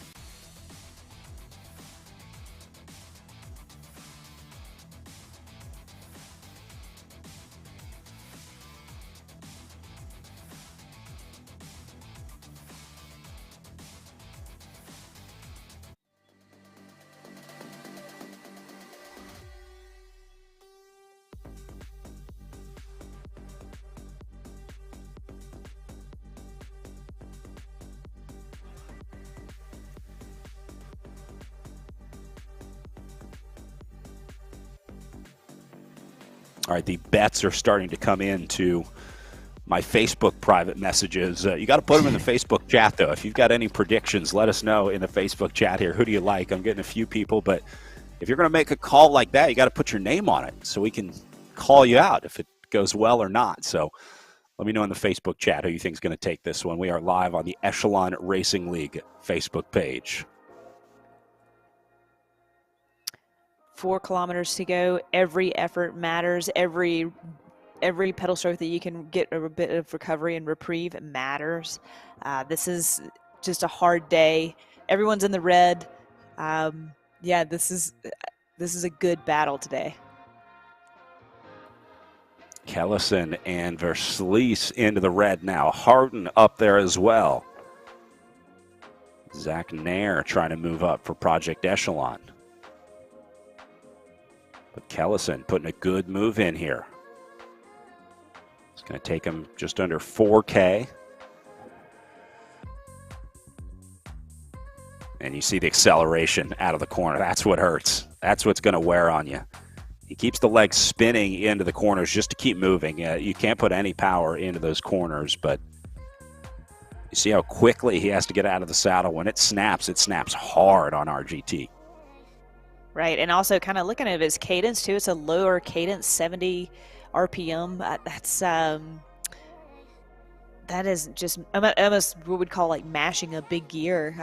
All right, the bets are starting to come into my Facebook private messages. You got to put them in the Facebook chat, though. If you've got any predictions, let us know in the Facebook chat here. Who do you like? I'm getting a few people, but if you're going to make a call like that, you got to put your name on it so we can call you out if it goes well or not. So let me know in the Facebook chat who you think is going to take this one. We are live on the Echelon Racing League Facebook page. 4 kilometers to go. Every effort matters. Every pedal stroke that you can get a bit of recovery and reprieve matters. This is just a hard day. Everyone's in the red. Yeah, this is a good battle today. Kellison and Verslees into the red now. Harden up there as well. Zach Nair trying to move up for Project Echelon. But Kellison putting a good move in here. It's going to take him just under 4K. And you see the acceleration out of the corner. That's what hurts. That's what's going to wear on you. He keeps the legs spinning into the corners just to keep moving. You can't put any power into those corners, but you see how quickly he has to get out of the saddle. When it snaps hard on RGT. Right, and also kind of looking at his cadence too. It's a lower cadence, 70 RPM. That is just almost what we'd call like mashing a big gear.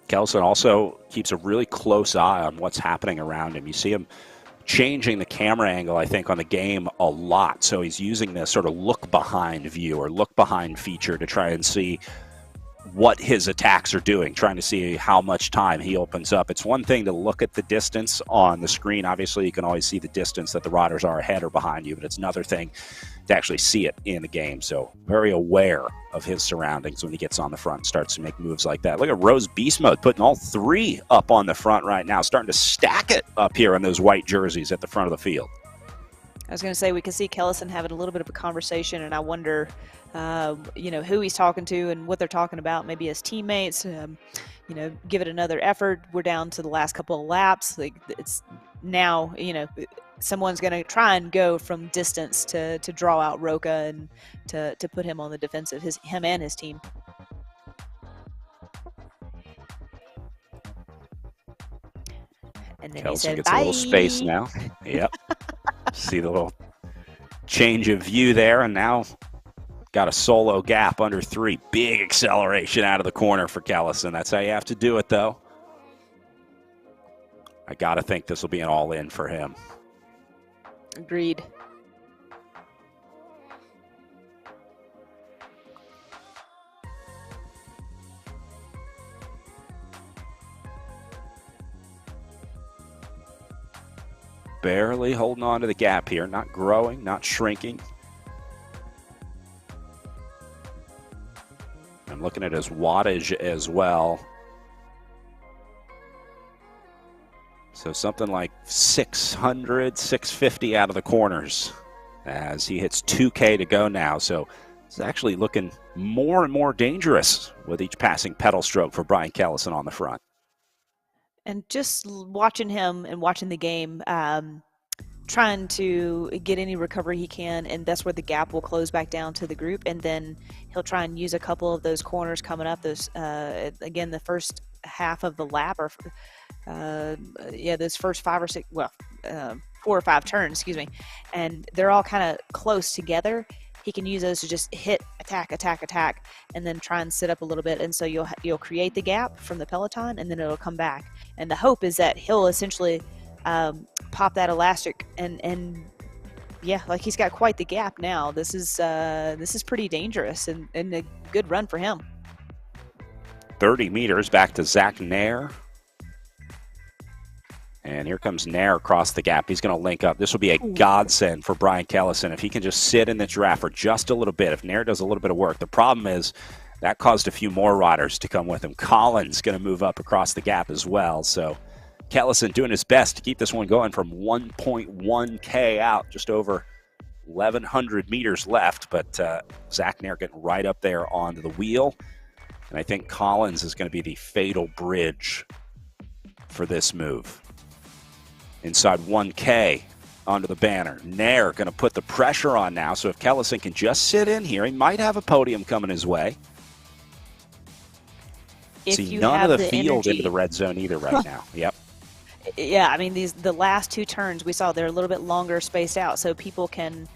Kelson also keeps a really close eye on what's happening around him. You see him changing the camera angle, I think, on the game a lot. So he's using this sort of look behind view or look behind feature to try and see what his attacks are doing, trying to see how much time he opens up. It's one thing to look at the distance on the screen. Obviously, you can always see the distance that the riders are ahead or behind you, but it's another thing to actually see it in the game. So very aware of his surroundings when he gets on the front and starts to make moves like that. Look at Rose Beast Mode putting all 3 up on the front right now, starting to stack it up here on those white jerseys at the front of the field. I was going to say, we can see Kellison having a little bit of a conversation, and I wonder, who he's talking to and what they're talking about. Maybe his teammates, give it another effort. We're down to the last couple of laps. Like, it's now, someone's going to try and go from distance to draw out Roca and to put him on the defensive, him and his team. And then Kellison he said, gets bye. a little space now. Yep. See the little change of view there, and now got a solo gap under 3. Big acceleration out of the corner for Kellison. That's how you have to do it, though. I got to think this will be an all-in for him. Agreed. Barely holding on to the gap here, not growing, not shrinking. I'm looking at his wattage as well. So something like 600, 650 out of the corners as he hits 2K to go now. So it's actually looking more and more dangerous with each passing pedal stroke for Brian Kellison on the front. And just watching him and watching the game, trying to get any recovery he can, and that's where the gap will close back down to the group, and then he'll try and use a couple of those corners coming up. Those again, the first half of the lap, or those first 5 or 6, 4 or 5 turns, excuse me, and they're all kind of close together. He can use those to just hit, attack, attack, attack, and then try and sit up a little bit. And so you'll create the gap from the peloton, and then it'll come back. And the hope is that he'll essentially pop that elastic, and yeah, like he's got quite the gap now. This is pretty dangerous and a good run for him. 30 meters back to Zach Nair. And here comes Nair across the gap. He's going to link up. This will be a godsend for Brian Kellison if he can just sit in the giraffe for just a little bit. If Nair does a little bit of work. The problem is that caused a few more riders to come with him. Collins going to move up across the gap as well. So Kellison doing his best to keep this one going from 1.1K out, just over 1,100 meters left. But Zach Nair getting right up there onto the wheel. And I think Collins is going to be the fatal bridge for this move. inside 1K under the banner. Nair going to put the pressure on now, so if Kellison can just sit in here, he might have a podium coming his way. See none of the field into the red zone either right now. Yep. Yeah, I mean, the last two turns we saw, they're a little bit longer spaced out, so people can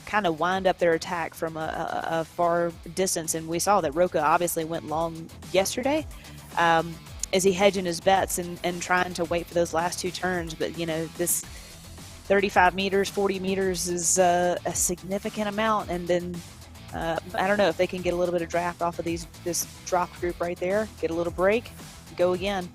kind of wind up their attack from a far distance. And we saw that Roca obviously went long yesterday. Is he hedging his bets and trying to wait for those last two turns? But, you know, this 35 meters, 40 meters is a significant amount. And then I don't know if they can get a little bit of draft off of this drop group right there, get a little break, go again.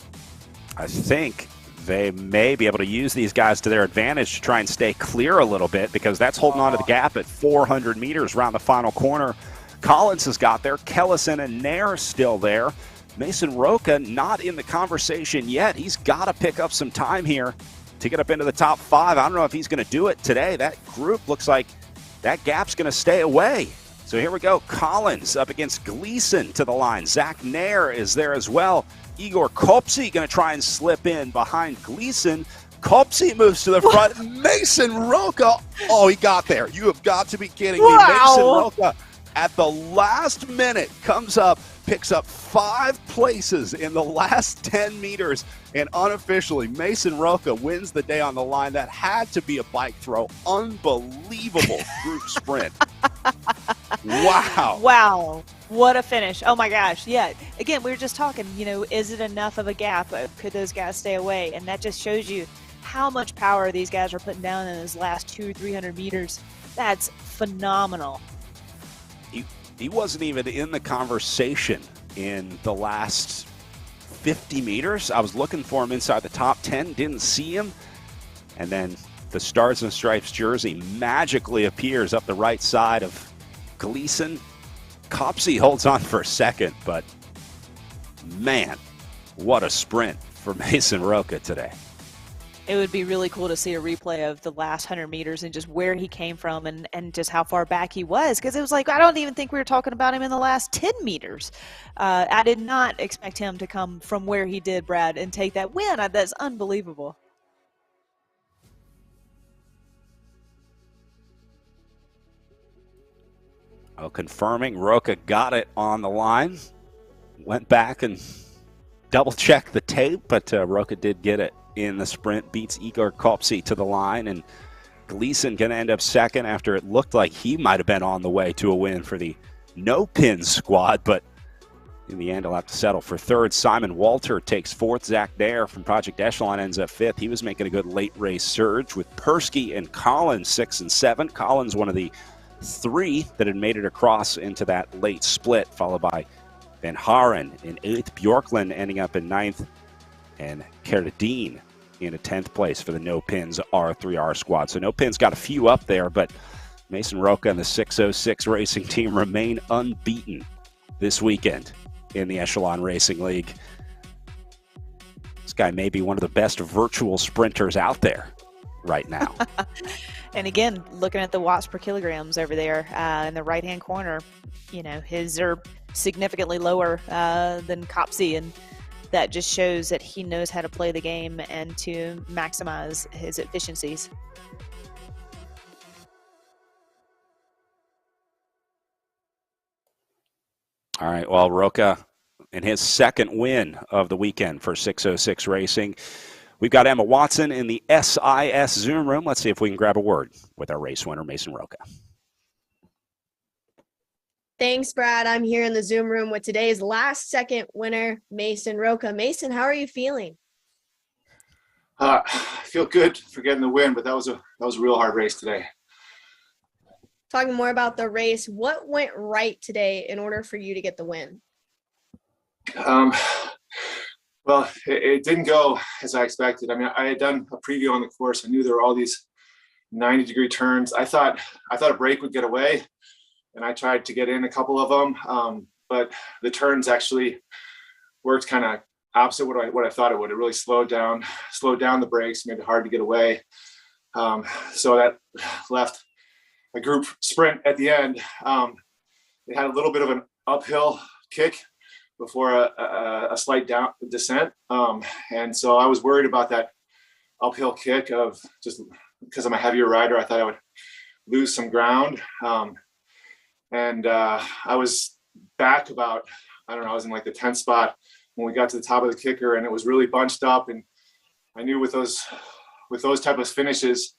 I think they may be able to use these guys to their advantage to try and stay clear a little bit, because that's holding on to the gap at 400 meters around the final corner. Collins has got there. Kellison and Nair still there. Mason Roca not in the conversation yet. He's got to pick up some time here to get up into the top 5. I don't know if he's going to do it today. That group looks like that gap's going to stay away. So here we go. Collins up against Gleason to the line. Zach Nair is there as well. Igor Kopsy going to try and slip in behind Gleason. Kopsy moves to the front. Mason Roca. Oh, he got there. You have got to be kidding me. Mason Roca at the last minute comes up, picks up 5 places in the last 10 meters, and unofficially Mason Roca wins the day on the line. That had to be a bike throw. Unbelievable group sprint. Wow. Wow. What a finish. Oh my gosh. Yeah. Again, we were just talking, you know, is it enough of a gap? Could those guys stay away? And that just shows you how much power these guys are putting down in those last 200-300 meters. That's phenomenal. He wasn't even in the conversation in the last 50 meters. I was looking for him inside the top 10, didn't see him. And then the Stars and Stripes jersey magically appears up the right side of Gleason. Kopsy holds on for a second, but man, what a sprint for Mason Roca today. It would be really cool to see a replay of the last 100 meters and just where he came from and just how far back he was, because it was like, I don't even think we were talking about him in the last 10 meters. I did not expect him to come from where he did, Brad, and take that win. That's unbelievable. Well, confirming Roca got it on the line. Went back and double-checked the tape, but Roca did get it in the sprint, beats Igor Kopsy to the line, and Gleason going to end up second after it looked like he might have been on the way to a win for the no-pin squad, but in the end, he'll have to settle for third. Simon Walter takes fourth. Zach Nair from Project Echelon ends up fifth. He was making a good late race surge with Persky and Collins 6 and 7. Collins, one of the 3 that had made it across into that late split, followed by Van Haren in 8th. Bjorklund ending up in 9th, and Carradine in a 10th place for the No Pins R3R squad. So No Pins got a few up there, but Mason Roca and the 606 racing team remain unbeaten this weekend in the Echelon Racing League. This guy may be one of the best virtual sprinters out there right now. And again, looking at the watts per kilograms over there in the right-hand corner, you know, his are significantly lower than Kopsy, and that just shows that he knows how to play the game and to maximize his efficiencies. All right, well, Roca in his second win of the weekend for 606 Racing. We've got Emma Watson in the SIS Zoom room. Let's see if we can grab a word with our race winner, Mason Roca. Thanks, Brad. I'm here in the Zoom room with today's last second winner, Mason Roca. Mason, how are you feeling? I feel good for getting the win, but that was a real hard race today. Talking more about the race, what went right today in order for you to get the win? Well, it didn't go as I expected. I mean, I had done a preview on the course. I knew there were all these 90-degree turns. I thought a break would get away, and I tried to get in a couple of them, but the turns actually worked kind of opposite what I thought it would. It really slowed down the brakes, made it hard to get away. So that left a group sprint at the end. It had a little bit of an uphill kick before a slight down descent. And so I was worried about that uphill kick of just because I'm a heavier rider, I thought I would lose some ground. I was back about, I don't know, I was in like the 10th spot when we got to the top of the kicker, and it was really bunched up. And I knew with those type of finishes,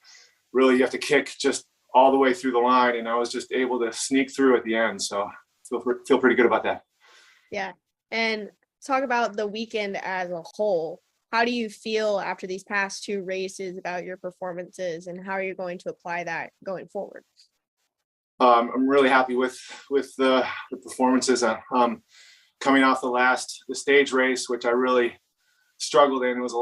really you have to kick just all the way through the line. And I was just able to sneak through at the end. So feel pretty good about that. Yeah. And talk about the weekend as a whole. How do you feel after these past 2 races about your performances, and how are you going to apply that going forward? I'm really happy with the performances. Coming off the stage race, which I really struggled in. It was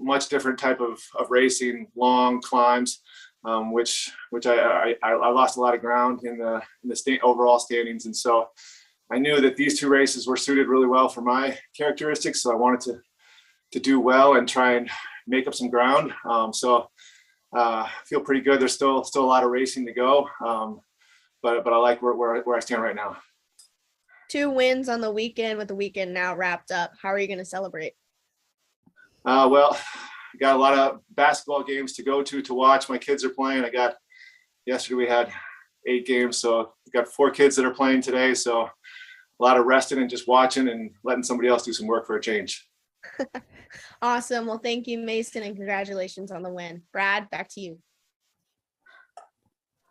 much different type of racing, long climbs, which I lost a lot of ground in the overall standings. And so I knew that these 2 races were suited really well for my characteristics. So I wanted to do well and try and make up some ground. Feel pretty good. There's still a lot of racing to go. But I like where I stand right now. 2 wins on the weekend, with the weekend now wrapped up. How are you going to celebrate? Well, I got a lot of basketball games to go to watch. My kids are playing. Yesterday we had 8 games, so we got 4 kids that are playing today. So a lot of resting and just watching and letting somebody else do some work for a change. Awesome. Well, thank you, Mason, and congratulations on the win. Brad, back to you.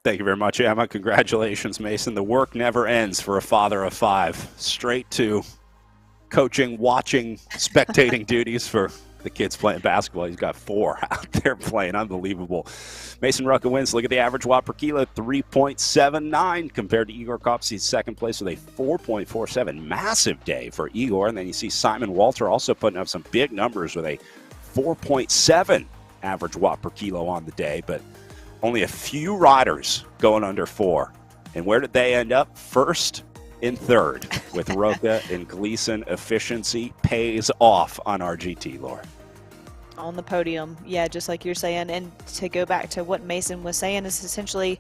Thank you very much, Emma. Congratulations, Mason. The work never ends for a father of 5. Straight to coaching, watching, spectating duties for the kids playing basketball. He's got 4 out there playing. Unbelievable. Mason Rucka wins. Look at the average watt per kilo, 3.79 compared to Igor Kopsey's second place with a 4.47. Massive day for Igor. And then you see Simon Walter also putting up some big numbers with a 4.7 average watt per kilo on the day. But only a few riders going under 4. And where did they end up? First and third with Roca and Gleason. Efficiency pays off on RGT, Laura. On the podium, yeah, just like you're saying. And to go back to what Mason was saying, is essentially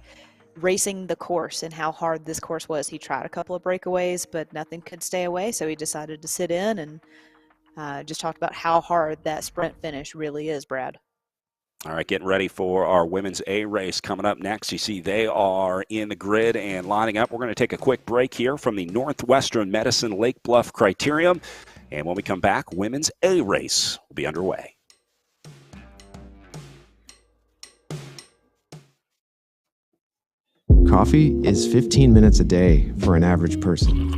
racing the course and how hard this course was. He tried a couple of breakaways, but nothing could stay away, so he decided to sit in and just talked about how hard that sprint finish really is, Brad. All right, getting ready for our women's A race coming up next. You see they are in the grid and lining up. We're going to take a quick break here from the Northwestern Medicine Lake Bluff Criterium. And when we come back, women's A race will be underway. Coffee is 15 minutes a day for an average person.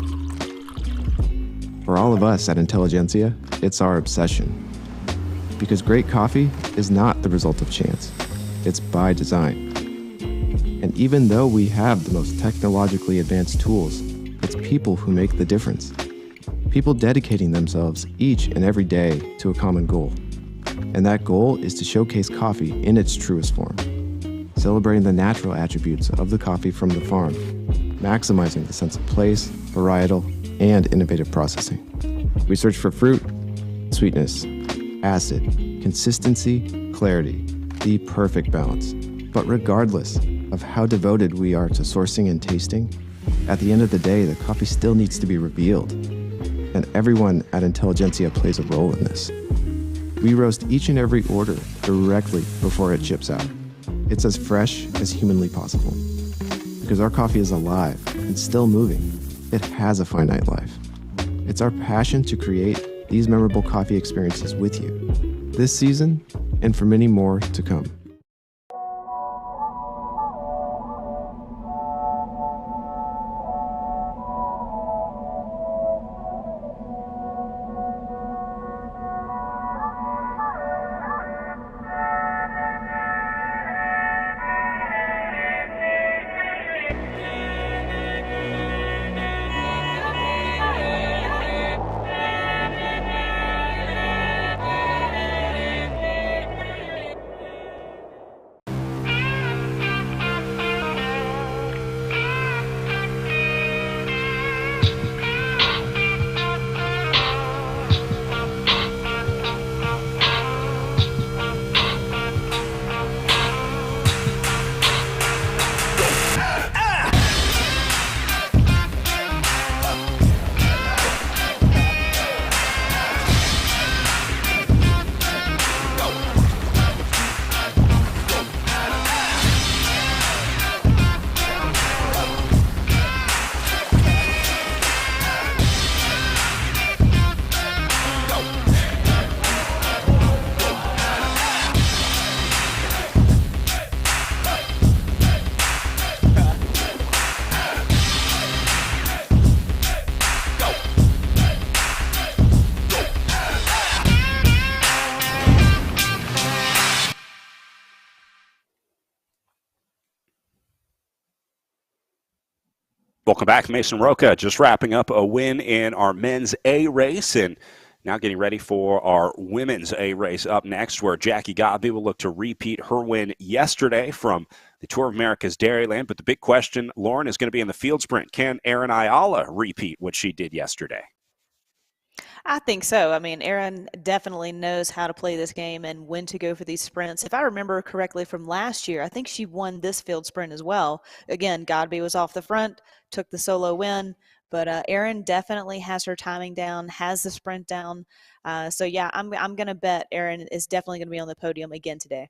For all of us at Intelligentsia, it's our obsession. Because great coffee is not the result of chance. It's by design. And even though we have the most technologically advanced tools, it's people who make the difference. People dedicating themselves each and every day to a common goal. And that goal is to showcase coffee in its truest form, celebrating the natural attributes of the coffee from the farm, maximizing the sense of place, varietal, and innovative processing. We search for fruit, sweetness, acid, consistency, clarity, the perfect balance. But regardless of how devoted we are to sourcing and tasting, at the end of the day, the coffee still needs to be revealed. And everyone at Intelligentsia plays a role in this. We roast each and every order directly before it ships out. It's as fresh as humanly possible. Because our coffee is alive and still moving. It has a finite life. It's our passion to create these memorable coffee experiences with you this season and for many more to come. Welcome back. Mason Roca just wrapping up a win in our men's A race and now getting ready for our women's A race up next, where Jackie Godby will look to repeat her win yesterday from the Tour of America's Dairyland. But the big question, Lauren, is going to be in the field sprint. Can Erin Ayala repeat what she did yesterday? I think so. I mean, Erin definitely knows how to play this game and when to go for these sprints. If I remember correctly from last year, I think she won this field sprint as well. Again, Godby was off the front, took the solo win, but Erin definitely has her timing down, has the sprint down. So yeah, I'm going to bet Erin is definitely going to be on the podium again today.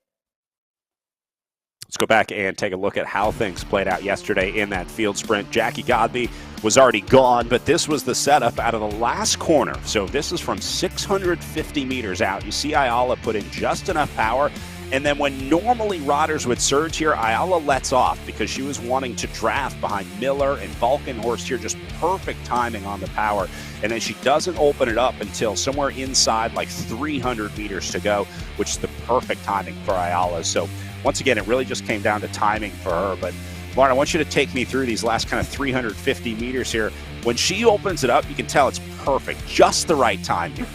Let's go back and take a look at how things played out yesterday in that field sprint. Jackie Godby was already gone, but this was the setup out of the last corner. So this is from 650 meters out. You see Ayala put in just enough power, and then when normally riders would surge here, Ayala lets off because she was wanting to draft behind Miller and Valkenhorst here. Just perfect timing on the power. And then she doesn't open it up until somewhere inside like 300 meters to go, which is the perfect timing for Ayala. So once again, it really just came down to timing for her. But Lauren, I want you to take me through these last kind of 350 meters here. When she opens it up, you can tell it's perfect, just the right time here.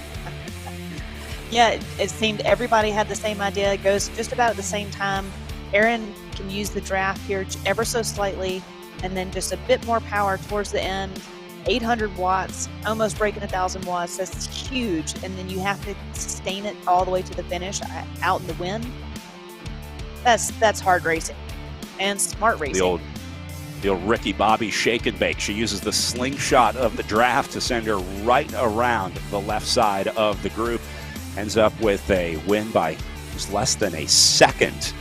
Yeah, it seemed everybody had the same idea. It goes just about at the same time. Erin can use the draft here ever so slightly, and then just a bit more power towards the end. 800 watts, almost breaking 1,000 watts. That's huge. And then you have to sustain it all the way to the finish out in the wind. That's hard racing and smart racing. The old Ricky Bobby shake and bake. She uses the slingshot of the draft to send her right around the left side of the group. Ends up with a win by just less than a second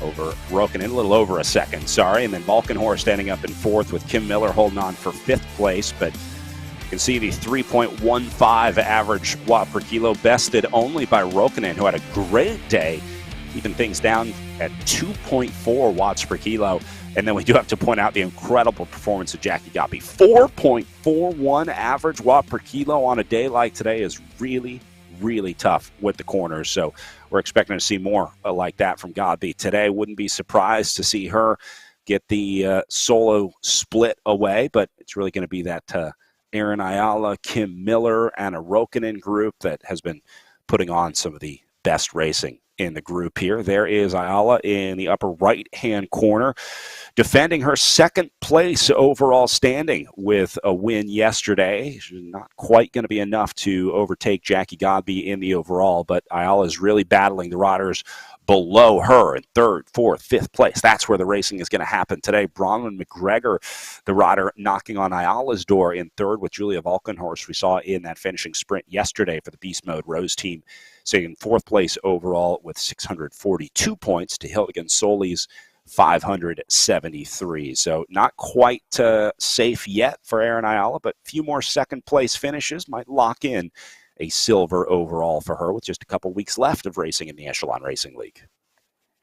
over Rokanen, a little over a second, sorry. And then Valkenhorst ending up in fourth with Kim Miller holding on for fifth place. But you can see the 3.15 average watt per kilo bested only by Rokanen, who had a great day, keeping things down at 2.4 watts per kilo. And then we do have to point out the incredible performance of Jackie Godby. 4.41 average watt per kilo on a day like today is really, really tough with the corners. So we're expecting to see more like that from Godby today. Wouldn't be surprised to see her get the solo split away, but it's really going to be that Erin Ayala, Kim Miller, and a Rokanen group that has been putting on some of the best racing in the group here. There is Ayala in the upper right-hand corner, defending her second place overall standing with a win yesterday. Not quite going to be enough to overtake Jackie Godby in the overall, but Ayala is really battling the riders below her in third, fourth, fifth place. That's where the racing is going to happen today. Bronwyn McGregor, the rider, knocking on Ayala's door in third with Julia Valkenhorst, we saw in that finishing sprint yesterday for the Beast Mode Rose team, sitting in fourth place overall with 642 points to Hildegan Soli's 573. So not quite safe yet for Erin Ayala, but a few more second place finishes might lock in a silver overall for her with just a couple weeks left of racing in the Echelon Racing League.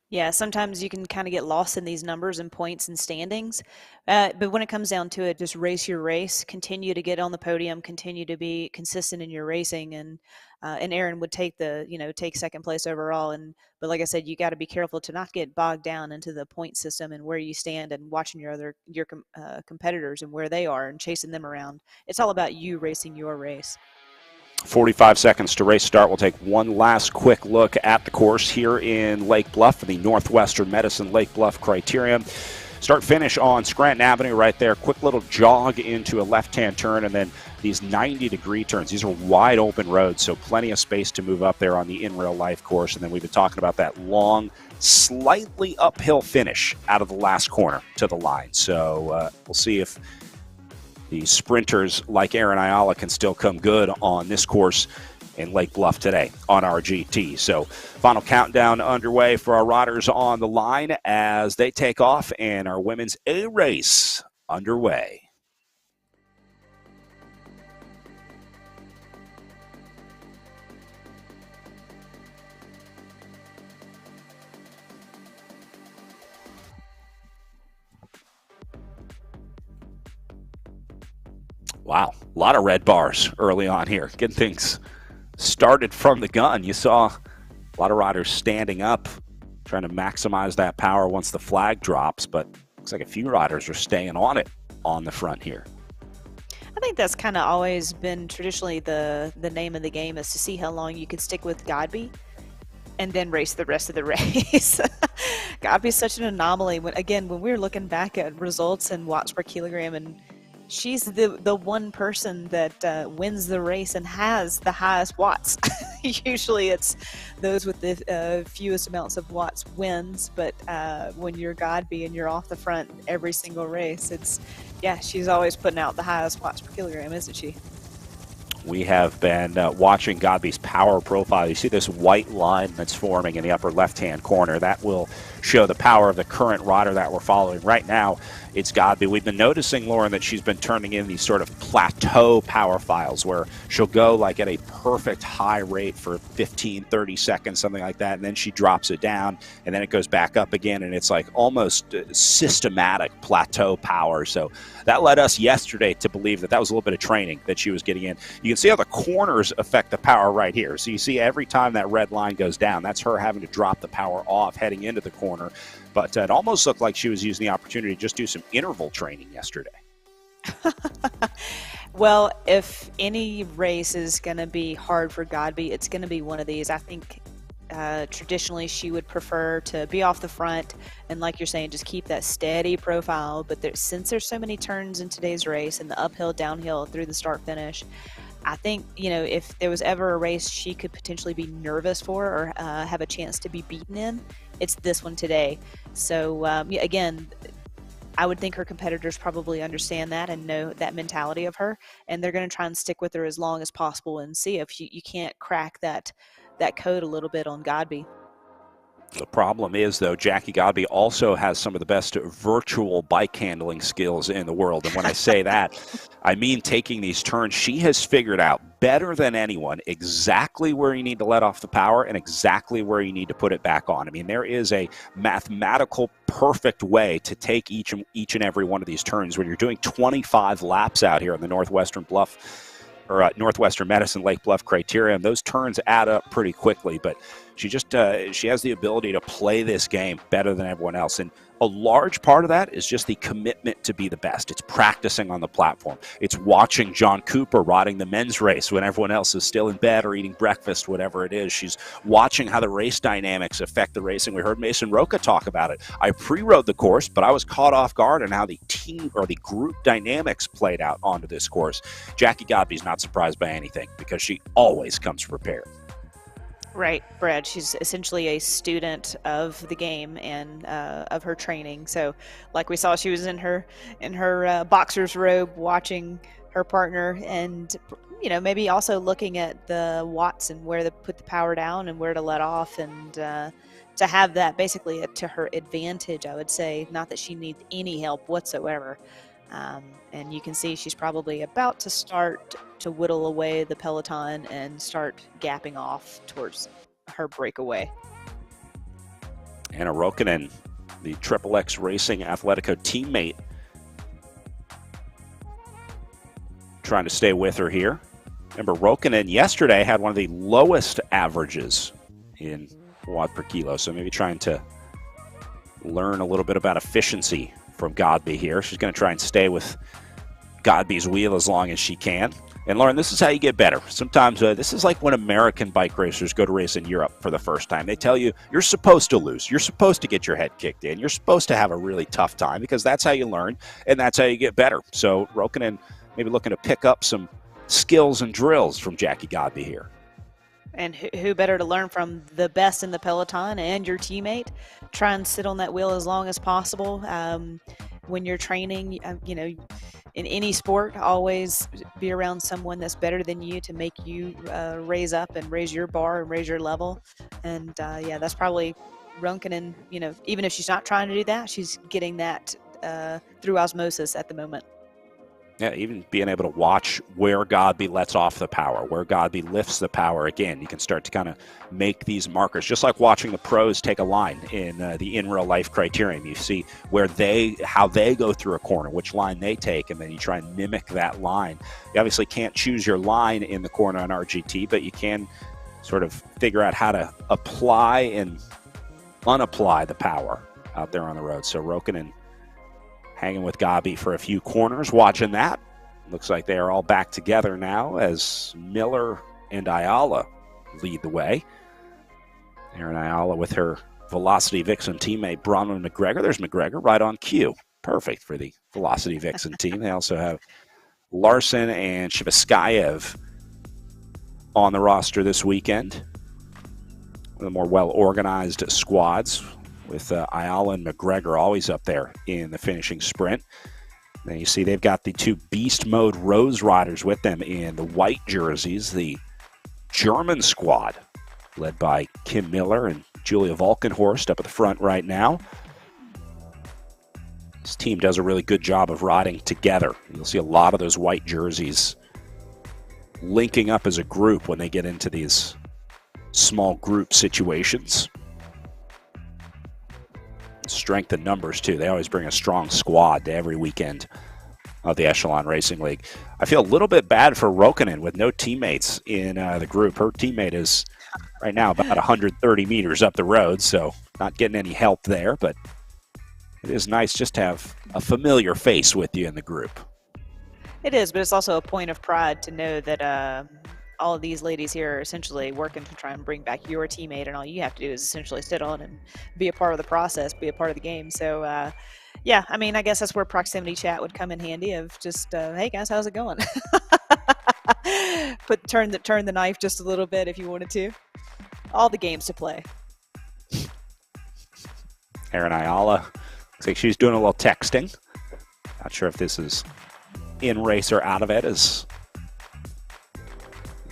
Yeah, sometimes you can kind of get lost in these numbers and points and standings. But when it comes down to it, just race your race, continue to get on the podium, continue to be consistent in your racing. And Erin would take take second place overall. But like I said, you got to be careful to not get bogged down into the point system and where you stand and watching your competitors and where they are and chasing them around. It's all about you racing your race. 45 seconds to race start. We'll take one last quick look at the course here in Lake Bluff for the Northwestern Medicine Lake Bluff Criterium. Start finish on Scranton Avenue right there. Quick little jog into a left-hand turn and then these 90-degree turns. These are wide open roads, so plenty of space to move up there on the in real life course. And then we've been talking about that long, slightly uphill finish out of the last corner to the line. So we'll see if the sprinters like Erin Ayala can still come good on this course in Lake Bluff today on RGT. So final countdown underway for our riders on the line as they take off and our women's A race underway. Wow, a lot of red bars early on here. Getting things started from the gun. You saw a lot of riders standing up, trying to maximize that power once the flag drops, but looks like a few riders are staying on it on the front here. I think that's kind of always been traditionally the name of the game, is to see how long you can stick with Godby and then race the rest of the race. Godby's such an anomaly. When we're looking back at results and watts per kilogram, and she's the one person that wins the race and has the highest watts. Usually it's those with the fewest amounts of watts wins, but when you're Godby and you're off the front every single race, she's always putting out the highest watts per kilogram, isn't she? We have been watching Godby's power profile. You see this white line that's forming in the upper left-hand corner. That will show the power of the current rider that we're following. Right now, it's Godby. We've been noticing, Lauren, that she's been turning in these sort of plateau power files where she'll go like at a perfect high rate for 15, 30 seconds, something like that, and then she drops it down, and then it goes back up again, and it's like almost systematic plateau power. So that led us yesterday to believe that was a little bit of training that she was getting in. You can see how the corners affect the power right here. So you see every time that red line goes down, that's her having to drop the power off heading into the corner. But it almost looked like she was using the opportunity to just do some interval training yesterday. Well, if any race is going to be hard for Godby, it's going to be one of these. I think traditionally she would prefer to be off the front and, like you're saying, just keep that steady profile. But since there's so many turns in today's race and the uphill, downhill through the start finish, I think, if there was ever a race she could potentially be nervous for or have a chance to be beaten in, it's this one today. So, again, I would think her competitors probably understand that and know that mentality of her, and they're going to try and stick with her as long as possible and see if you can't crack that code a little bit on Godby. The problem is, though, Jackie Godby also has some of the best virtual bike handling skills in the world. And when I say that, I mean taking these turns. She has figured out better than anyone exactly where you need to let off the power and exactly where you need to put it back on. I mean, there is a mathematical perfect way to take each and every one of these turns. When you're doing 25 laps out here on the Northwestern Medicine Lake Bluff criterium, those turns add up pretty quickly. But she has the ability to play this game better than everyone else. And a large part of that is just the commitment to be the best. It's practicing on the platform. It's watching John Cooper riding the men's race when everyone else is still in bed or eating breakfast, whatever it is. She's watching how the race dynamics affect the racing. We heard Mason Roca talk about it. I pre-rode the course, but I was caught off guard on how the team or the group dynamics played out onto this course. Jackie Godby's not surprised by anything because she always comes prepared. Right, Brad. She's essentially a student of the game and of her training. So, like we saw, she was in her boxer's robe watching her partner, and maybe also looking at the watts and where to put the power down and where to let off, and to have that basically to her advantage. I would say, not that she needs any help whatsoever. And you can see she's probably about to start to whittle away the peloton and start gapping off towards her breakaway. Anna Rokkanen, the XXX Racing Athletico teammate, trying to stay with her here. Remember, Rokkanen yesterday had one of the lowest averages in watt per kilo, so maybe trying to learn a little bit about efficiency from Godby here. She's going to try and stay with Godby's wheel as long as she can. And Lauren, this is how you get better. Sometimes this is like when American bike racers go to race in Europe for the first time. They tell you you're supposed to lose. You're supposed to get your head kicked in. You're supposed to have a really tough time because that's how you learn and that's how you get better. So Rokkanen maybe looking to pick up some skills and drills from Jackie Godby here. And who better to learn from the best in the peloton and your teammate? Try and sit on that wheel as long as possible. When you're training, in any sport, always be around someone that's better than you to make you raise up and raise your bar and raise your level. And that's probably Rokkanen. Even if she's not trying to do that, she's getting that through osmosis at the moment. Yeah, even being able to watch where Godby lets off the power, where Godby lifts the power again. You can start to kind of make these markers, just like watching the pros take a line in the in real life criterium. You see how they go through a corner, which line they take, and then you try and mimic that line. You obviously can't choose your line in the corner on RGT, but you can sort of figure out how to apply and unapply the power out there on the road. So Rokkanen hanging with Gabi for a few corners, watching that. Looks like they are all back together now as Miller and Ayala lead the way. Erin Ayala with her Velocity Vixen teammate Bronwyn McGregor. There's McGregor right on cue. Perfect for the Velocity Vixen team. They also have Larson and Shivaskayev on the roster this weekend. One of the more well-organized squads with Ayala and McGregor always up there in the finishing sprint. Then you see they've got the two Beast Mode Rose Riders with them in the white jerseys, the German squad, led by Kim Miller and Julia Valkenhorst up at the front right now. This team does a really good job of riding together. You'll see a lot of those white jerseys linking up as a group when they get into these small group situations. Strength in numbers, too. They always bring a strong squad to every weekend of the Echelon Racing League. I feel a little bit bad for Rokkanen with no teammates in the group. Her teammate is right now about 130 meters up the road, so not getting any help there, but it is nice just to have a familiar face with you in the group. It is, but it's also a point of pride to know that all of these ladies here are essentially working to try and bring back your teammate, and all you have to do is essentially sit on and be a part of the process, be a part of the game. So, yeah, I mean, I guess that's where proximity chat would come in handy of just, hey, guys, how's it going? Turn the knife just a little bit if you wanted to. All the games to play. Erin Ayala looks like she's doing a little texting. Not sure if this is in race or out of it. Is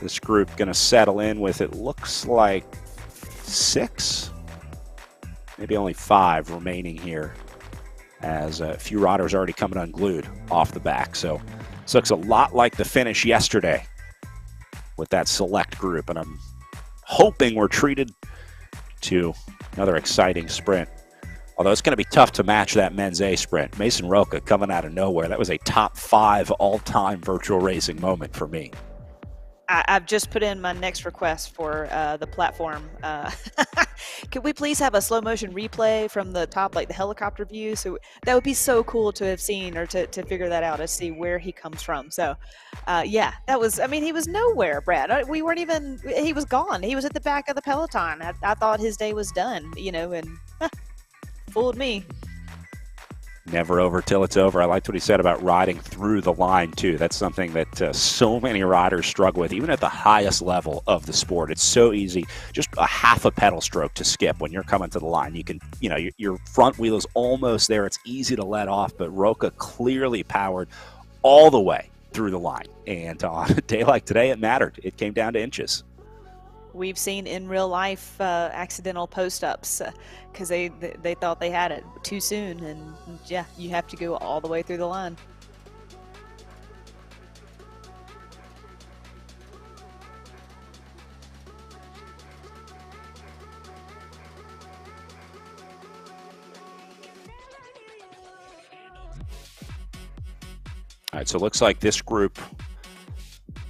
this group going to settle in with, it looks like 6, maybe only 5 remaining here, as a few riders already coming unglued off the back. So this looks a lot like the finish yesterday with that select group, and I'm hoping we're treated to another exciting sprint. Although it's going to be tough to match that men's A sprint. Mason Roca coming out of nowhere. That was a top 5 all-time virtual racing moment for me. I've just put in my next request for the platform. Could we please have a slow motion replay from the top, like the helicopter view? So that would be so cool to have seen, or to figure that out, to see where he comes from. So, yeah, that was, I mean, he was nowhere, Brad. We weren't even, he was gone. He was at the back of the peloton. I thought his day was done, and fooled me. Never over till it's over. I liked what he said about riding through the line, too. That's something that so many riders struggle with, even at the highest level of the sport. It's so easy, just a half a pedal stroke to skip when you're coming to the line. You can, your front wheel is almost there. It's easy to let off, but Roca clearly powered all the way through the line. And on a day like today, it mattered. It came down to inches. We've seen in real life accidental post-ups because they thought they had it too soon, and yeah, you have to go all the way through the line. All right, so it looks like this group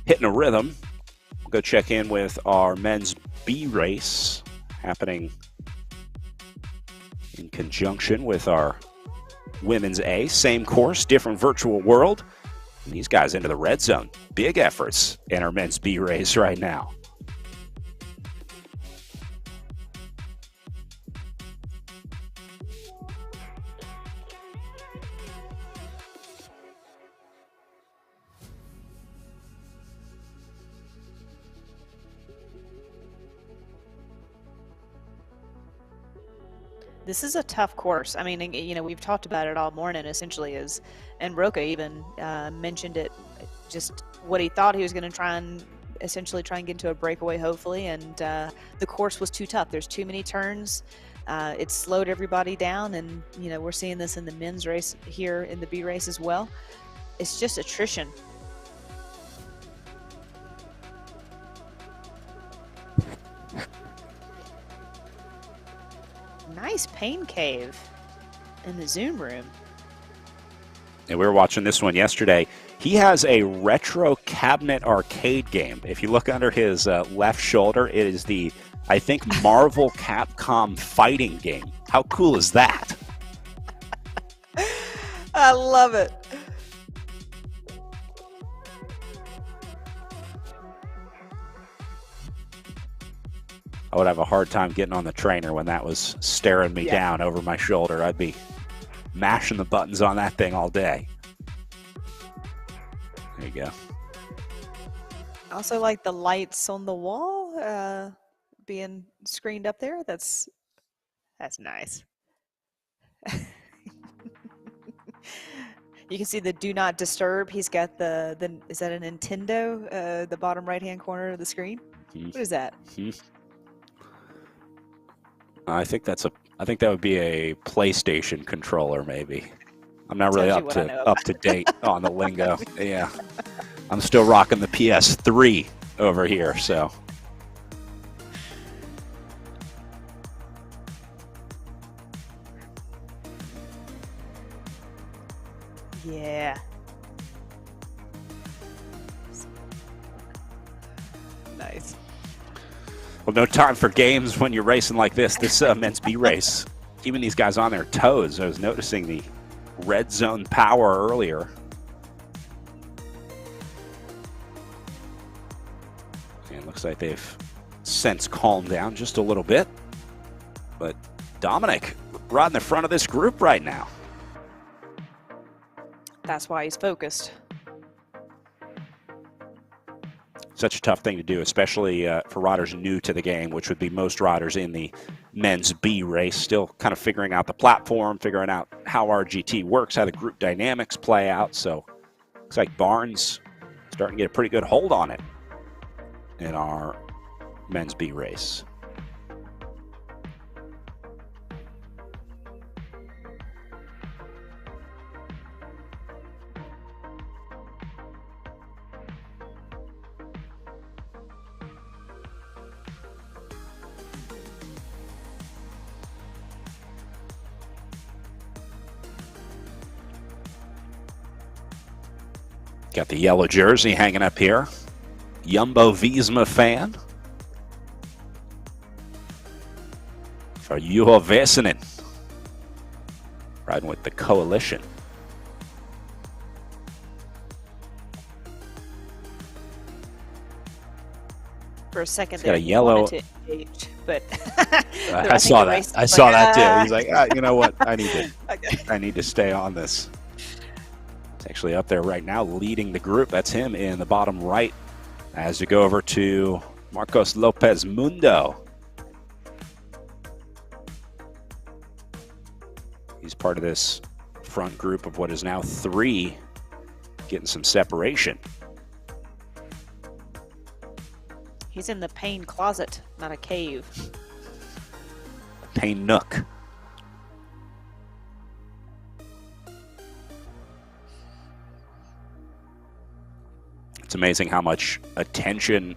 hitting a rhythm. We'll go check in with our men's B race happening in conjunction with our women's A. Same course, different virtual world. And these guys into the red zone. Big efforts in our men's B race right now. This is a tough course. I mean, we've talked about it all morning, essentially, and Roca even mentioned it, just what he thought he was going to try and get into a breakaway, hopefully, and the course was too tough. There's too many turns. It slowed everybody down, and, we're seeing this in the men's race here in the B race as well. It's just attrition. Nice pain cave in the Zoom room. And we were watching this one yesterday. He has a retro cabinet arcade game. If you look under his left shoulder, it is the, I think, Marvel Capcom fighting game. How cool is that? I love it. I would have a hard time getting on the trainer when that was staring me down over my shoulder. I'd be mashing the buttons on that thing all day. There you go. Also, like the lights on the wall being screened up there. That's nice. You can see the do not disturb. He's got the is that a Nintendo? The bottom right hand corner of the screen. What is that? I think that would be a PlayStation controller, maybe. I'm not really up to date on the lingo. Yeah, I'm still rocking the PS3 over here, so. Yeah. Nice. Well, no time for games when you're racing like this. This men's B race, keeping these guys on their toes. I was noticing the red zone power earlier. And it looks like they've since calmed down just a little bit. But Dominic, right in the front of this group right now. That's why he's focused. Such a tough thing to do, especially for riders new to the game, which would be most riders in the men's B race, still kind of figuring out the platform, figuring out how RGT works, how the group dynamics play out. So looks like Barnes starting to get a pretty good hold on it in our men's B race. Got the yellow jersey hanging up here. Jumbo Visma fan. For Juho Vesinen. Riding with the coalition. For a second, got a yellow. To engage, but I saw that. I saw that too. He's like, you know what? I need to stay on this. Actually up there right now leading the group. That's him in the bottom right as we go over to Marcos Lopez Mundo. He's part of this front group of what is now 3, getting some separation. He's in the pain closet, not a cave. Pain nook. It's amazing how much attention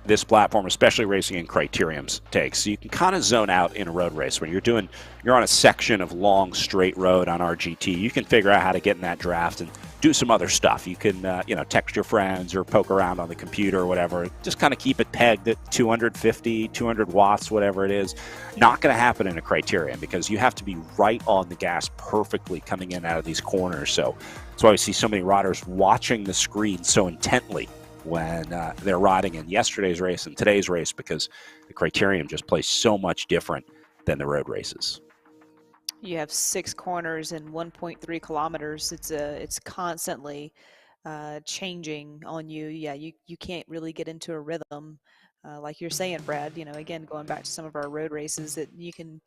this platform, especially racing in criteriums, takes. So you can kind of zone out in a road race. When you're on a section of long straight road on RGT, you can figure out how to get in that draft and do some other stuff. You can text your friends or poke around on the computer or whatever. Just kind of keep it pegged at 250, 200 watts, whatever it is. Not going to happen in a criterium because you have to be right on the gas perfectly coming in out of these corners. So that's why we see so many riders watching the screen so intently when they're riding in yesterday's race and today's race, because the criterium just plays so much different than the road races. You have 6 corners and 1.3 kilometers. It's constantly changing on you. Yeah, you can't really get into a rhythm. Like you're saying, Brad, again, going back to some of our road races, that you can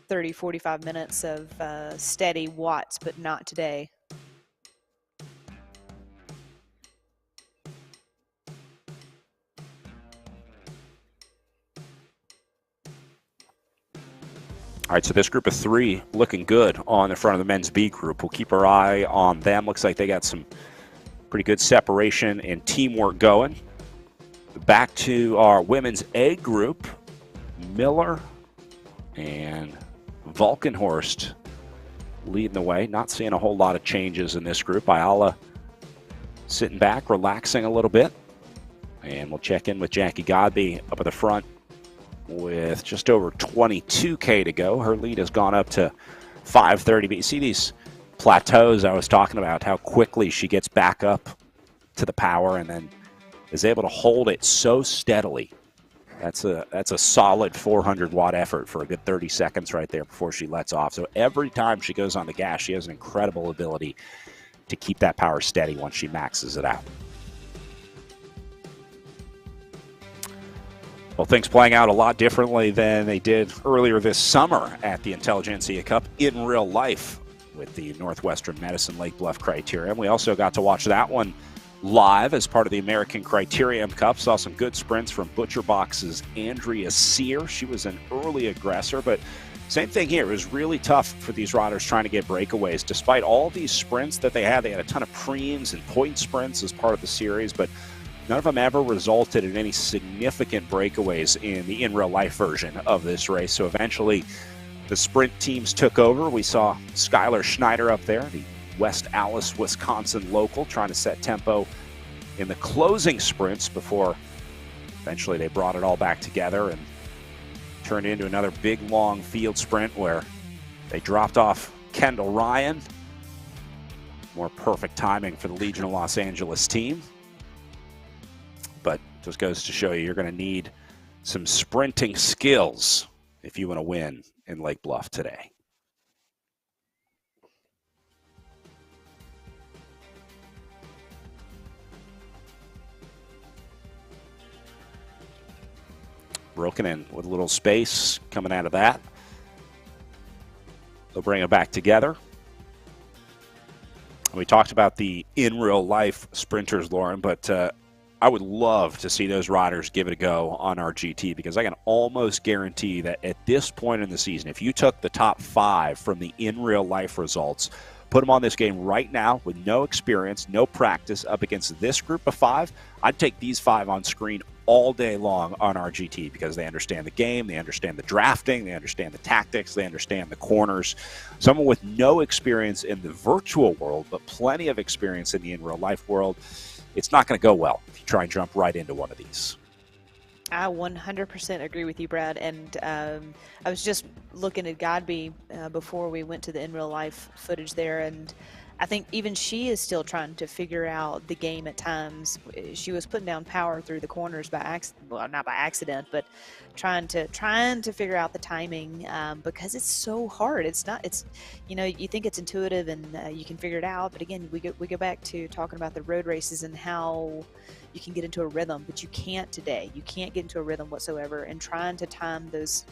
30, 45 minutes of steady watts, but not today. All right, so this group of 3 looking good on the front of the men's B group. We'll keep our eye on them. Looks like they got some pretty good separation and teamwork going. Back to our women's A group. Miller and Valkenhorst leading the way. Not seeing a whole lot of changes in this group. Ayala sitting back, relaxing a little bit. And we'll check in with Jackie Godby up at the front with just over 22K to go. Her lead has gone up to 5:30. But you see these plateaus I was talking about, how quickly she gets back up to the power and then is able to hold it so steadily. That's a solid 400-watt effort for a good 30 seconds right there before she lets off. So every time she goes on the gas, she has an incredible ability to keep that power steady once she maxes it out. Well, things playing out a lot differently than they did earlier this summer at the Intelligentsia Cup in real life with the Northwestern Medicine Lake Bluff Criterium. We also got to watch that one live as part of the American Criterium Cup. Saw some good sprints from ButcherBox's Andrea Sear. She was an early aggressor, but same thing here. It was really tough for these riders trying to get breakaways. Despite all these sprints that they had a ton of preems and point sprints as part of the series, but none of them ever resulted in any significant breakaways in the in-real-life version of this race. So eventually, the sprint teams took over. We saw Skylar Schneider up there, the West Allis, Wisconsin local, trying to set tempo in the closing sprints before eventually they brought it all back together and turned into another big, long field sprint where they dropped off Kendall Ryan. More perfect timing for the Legion of Los Angeles team. But just goes to show you're going to need some sprinting skills if you want to win in Lake Bluff today. Broken in with a little space coming out of that. They'll bring it back together. We talked about the in real life sprinters, Lauren, but I would love to see those riders give it a go on our GT, because I can almost guarantee that at this point in the season, if you took the top 5 from the in real life results, put them on this game right now with no experience, no practice up against this group of 5, I'd take these 5 on screen all day long on our GT, because they understand the game, they understand the drafting, they understand the tactics, they understand the corners. Someone with no experience in the virtual world, but plenty of experience in the in real life world, it's not going to go well if you try and jump right into one of these. I 100% agree with you, Brad. And I was just looking at Godby before we went to the in real life footage there, and I think even she is still trying to figure out the game at times. She was putting down power through the corners by accident, well, not by accident, but trying to figure out the timing, because it's so hard. It's not, it's, you know, you think it's intuitive and you can figure it out, but again, we go back to talking about the road races and how you can get into a rhythm, but you can't today. You can't get into a rhythm whatsoever, and trying to time those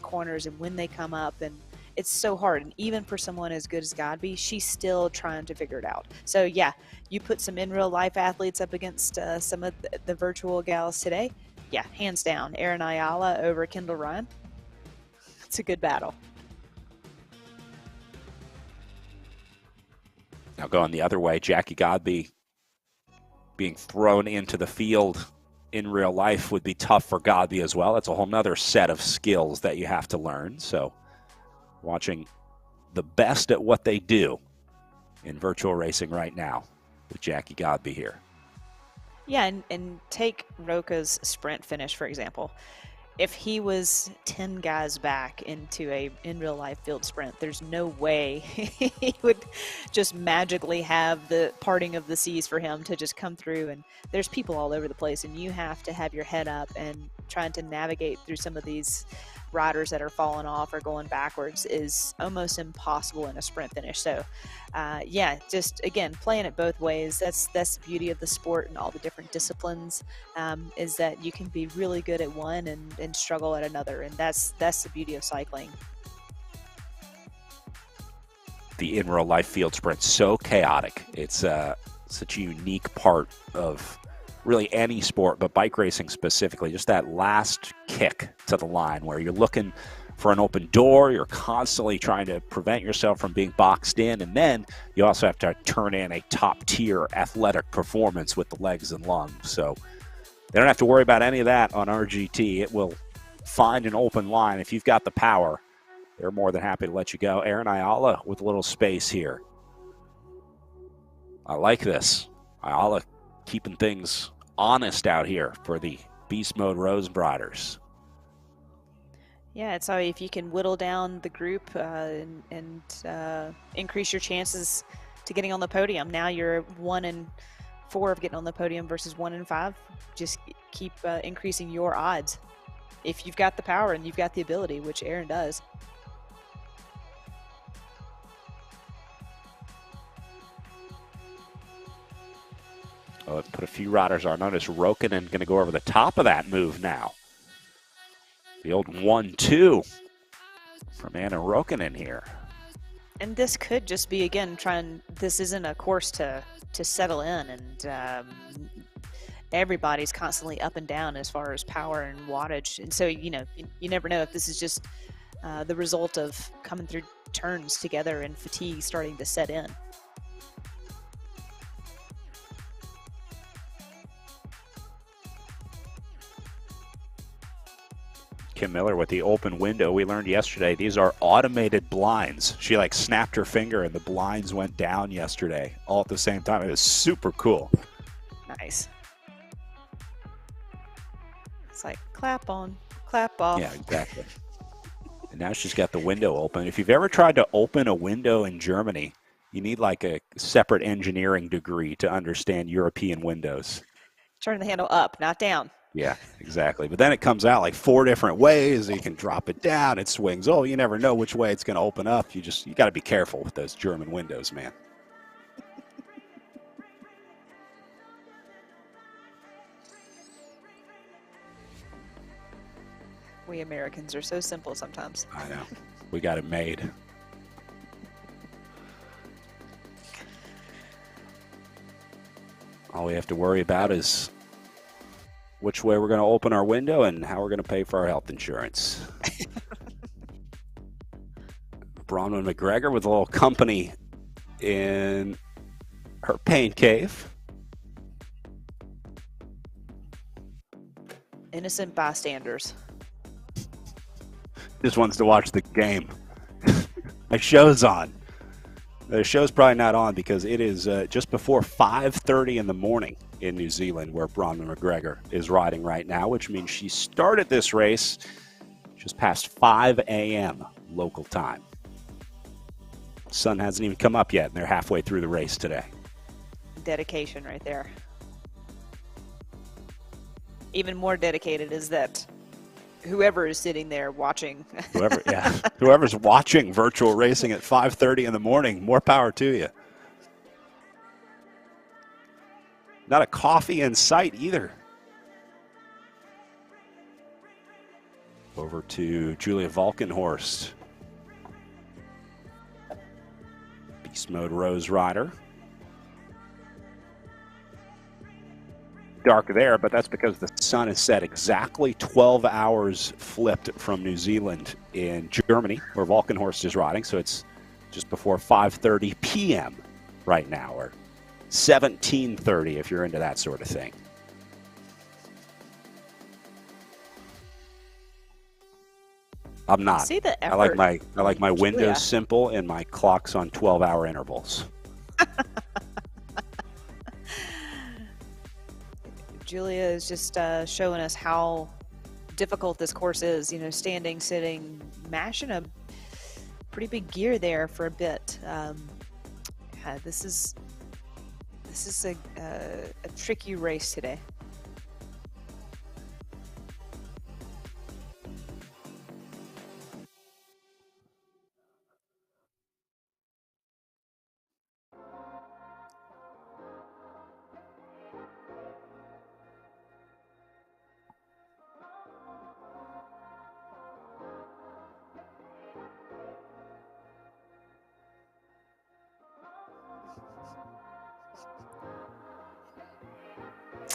corners and when they come up, and it's so hard. And even for someone as good as Godby, she's still trying to figure it out. So yeah, you put some in real life athletes up against some of the virtual gals today. Yeah, hands down, Erin Ayala over Kendall Ryan. It's a good battle. Now going the other way, Jackie Godby being thrown into the field in real life would be tough for Godby as well. That's a whole nother set of skills that you have to learn. So watching the best at what they do in virtual racing right now with Jackie Godby here. Yeah, and take Roca's sprint finish, for example. If he was 10 guys back into a in real life field sprint, there's no way he would just magically have the parting of the seas for him to just come through. And there's people all over the place, and you have to have your head up and trying to navigate through some of these riders that are falling off or going backwards is almost impossible in a sprint finish. So yeah, just again, playing it both ways. That's the beauty of the sport and all the different disciplines, is that you can be really good at one and struggle at another. And that's the beauty of cycling. The in real life field sprint, so chaotic. It's such a unique part of really any sport, but bike racing specifically. Just that last kick to the line where you're looking for an open door, you're constantly trying to prevent yourself from being boxed in, and then you also have to turn in a top-tier athletic performance with the legs and lungs. So they don't have to worry about any of that on RGT. It will find an open line. If you've got the power, they're more than happy to let you go. Erin Ayala with a little space here. I like this. Ayala keeping things honest out here for the Beast Mode Rosen Riders. Yeah, so if you can whittle down the group and increase your chances to getting on the podium. Now you're 1 and 4 of getting on the podium versus 1 and 5. Just keep increasing your odds if you've got the power and you've got the ability, which Aaron does. Oh, put a few riders on. Notice Rokkanen going to go over the top of that move now. The old 1-2 from Anna Rokkanen here. And this could just be, again, this isn't a course to settle in, and everybody's constantly up and down as far as power and wattage. And so, you never know if this is just the result of coming through turns together and fatigue starting to set in. Kim Miller with the open window. We learned yesterday these are automated blinds. She snapped her finger and the blinds went down yesterday all at the same time. It was super cool. Nice. It's like clap on, clap off. Yeah, exactly. And now she's got the window open. If you've ever tried to open a window in Germany, you need a separate engineering degree to understand European windows. Turn the handle up, not down. Yeah, exactly. But then it comes out 4 different ways. You can drop it down. It swings. Oh, you never know which way it's going to open up. You got to be careful with those German windows, man. We Americans are so simple sometimes. I know. We got it made. All we have to worry about is which way we're going to open our window and how we're going to pay for our health insurance. Bronwyn McGregor with a little company in her pain cave. Innocent bystanders. Just wants to watch the game. My show's on. The show's probably not on because it is just before 5:30 in the morning in New Zealand where Bronwyn McGregor is riding right now, which means she started this race just past 5 a.m. local time. Sun hasn't even come up yet, and they're halfway through the race today. Dedication right there. Even more dedicated is that whoever is sitting there watching. Whoever's watching virtual racing at 5:30 in the morning, more power to you. Not a coffee in sight either. Over to Julia Valkenhorst. Beast Mode Rose rider. Dark there, but that's because the sun is set exactly 12 hours flipped from New Zealand in Germany, where Valkenhorst is riding. So it's just before 5:30 p.m. right now, or 17:30 if you're into that sort of thing. I'm not. See the effort. I like my windows Julia. simple and my clocks on 12-hour intervals. Julia is just showing us how difficult this course is. Standing, sitting, mashing a pretty big gear there for a bit. This is a tricky race today.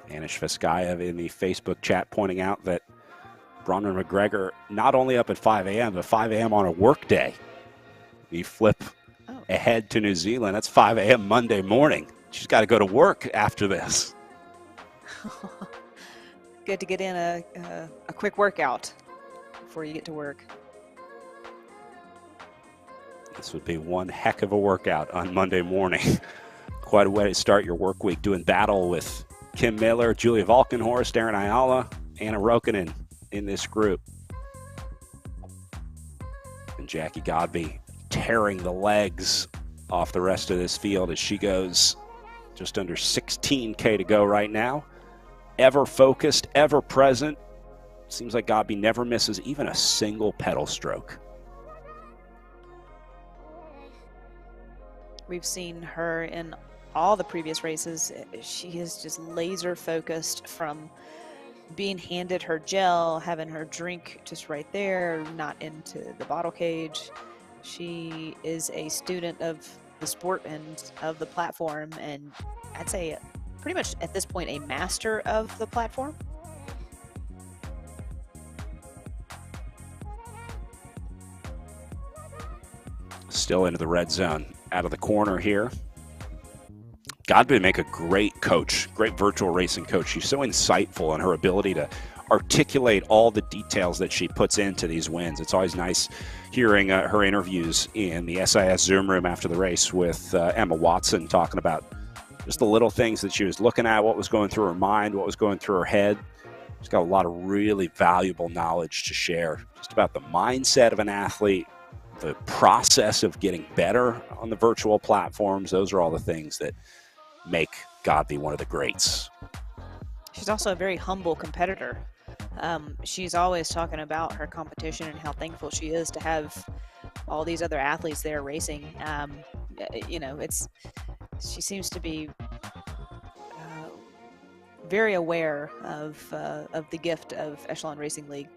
Anish Veskayev in the Facebook chat pointing out that Bronwyn McGregor not only up at 5 a.m., but 5 a.m. on a work day. The flip ahead to New Zealand, that's 5 a.m. Monday morning. She's got to go to work after this. Good to get in a quick workout before you get to work. This would be one heck of a workout on Monday morning. Quite a way to start your work week, doing battle with Kim Miller, Julia Valkenhorst, Erin Ayala, Anna Rokkanen in this group. Jackie Godby tearing the legs off the rest of this field as she goes just under 16K to go right now. Ever focused, ever present. Seems like Godby never misses even a single pedal stroke. We've seen her in all the previous races. She is just laser focused, from being handed her gel, having her drink just right there, not into the bottle cage. She is a student of the sport and of the platform, and I'd say pretty much at this point a master of the platform. Still into the red zone, out of the corner here. Godby make a great coach, great virtual racing coach. She's so insightful in her ability to articulate all the details that she puts into these wins. It's always nice hearing her interviews in the SIS Zoom room after the race with Emma Watson, talking about just the little things that she was looking at, what was going through her mind, what was going through her head. She's got a lot of really valuable knowledge to share just about the mindset of an athlete, the process of getting better on the virtual platforms. Those are all the things that make Godby one of the greats. She's also a very humble competitor. She's always talking about her competition and how thankful she is to have all these other athletes there racing. You know, she seems to be very aware of the gift of Echelon Racing League.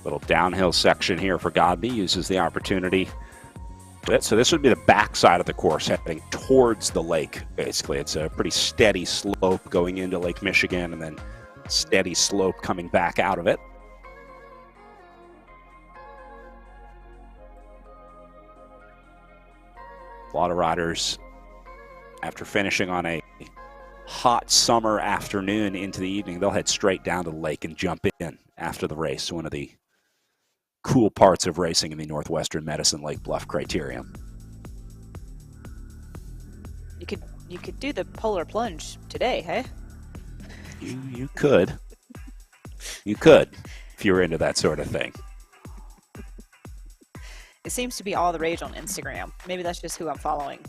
Little downhill section here for Godby, uses the opportunity. So this would be the backside of the course, heading towards the lake, basically. It's a pretty steady slope going into Lake Michigan, and then steady slope coming back out of it. A lot of riders, after finishing on a hot summer afternoon into the evening, they'll head straight down to the lake and jump in after the race. One of the cool parts of racing in the Northwestern Medicine Lake Bluff Criterium. You could do the polar plunge today, hey? You could. You could, if you were into that sort of thing. It seems to be all the rage on Instagram. Maybe that's just who I'm following.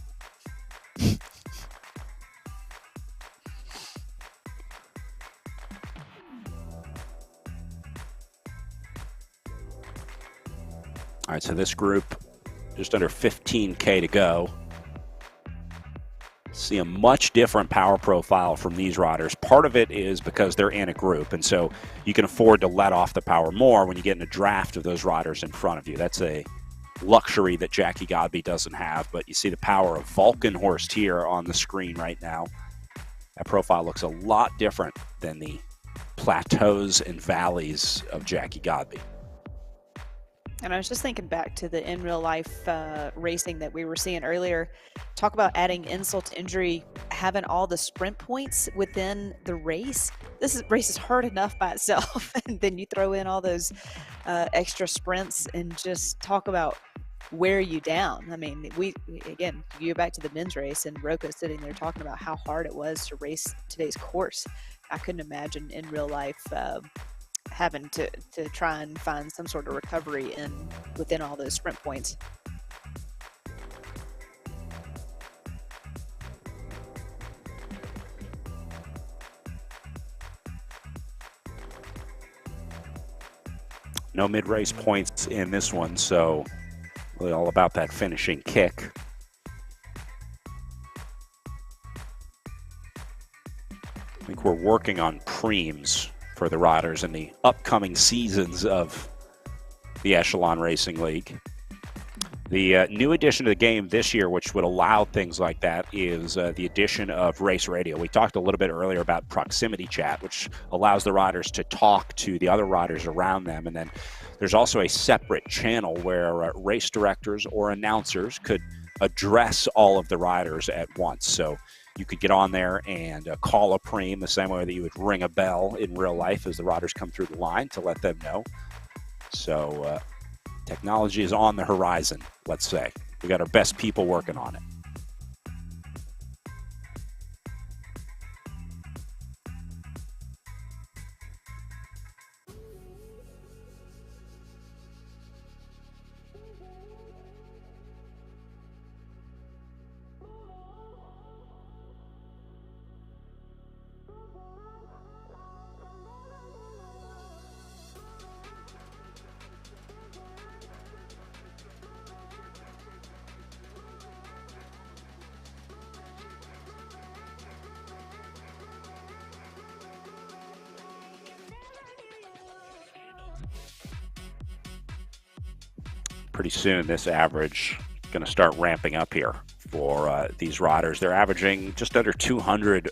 All right, so this group, just under 15K to go. See a much different power profile from these riders. Part of it is because they're in a group, and so you can afford to let off the power more when you get in a draft of those riders in front of you. That's a luxury that Jackie Godby doesn't have, but you see the power of Valkenhorst here on the screen right now. That profile looks a lot different than the plateaus and valleys of Jackie Godby. And I was just thinking back to the in real life racing that we were seeing earlier. Talk about adding insult to injury, having all the sprint points within the race. Race is hard enough by itself, and then you throw in all those extra sprints and just talk about wear you down. I mean, you go back to the men's race, and Roka sitting there talking about how hard it was to race today's course. I couldn't imagine in real life having to try and find some sort of recovery within all those sprint points. No mid-race points in this one, so really all about that finishing kick. I think we're working on preems for the riders in the upcoming seasons of the Echelon Racing League. The new addition to the game this year, which would allow things like that, is the addition of race radio. We talked a little bit earlier about proximity chat, which allows the riders to talk to the other riders around them. And then there's also a separate channel where race directors or announcers could address all of the riders at once. So you could get on there and call a preem the same way that you would ring a bell in real life as the riders come through the line to let them know. So Technology is on the horizon, let's say. We got our best people working on it. Pretty soon this average is going to start ramping up here for these riders. They're averaging just under 200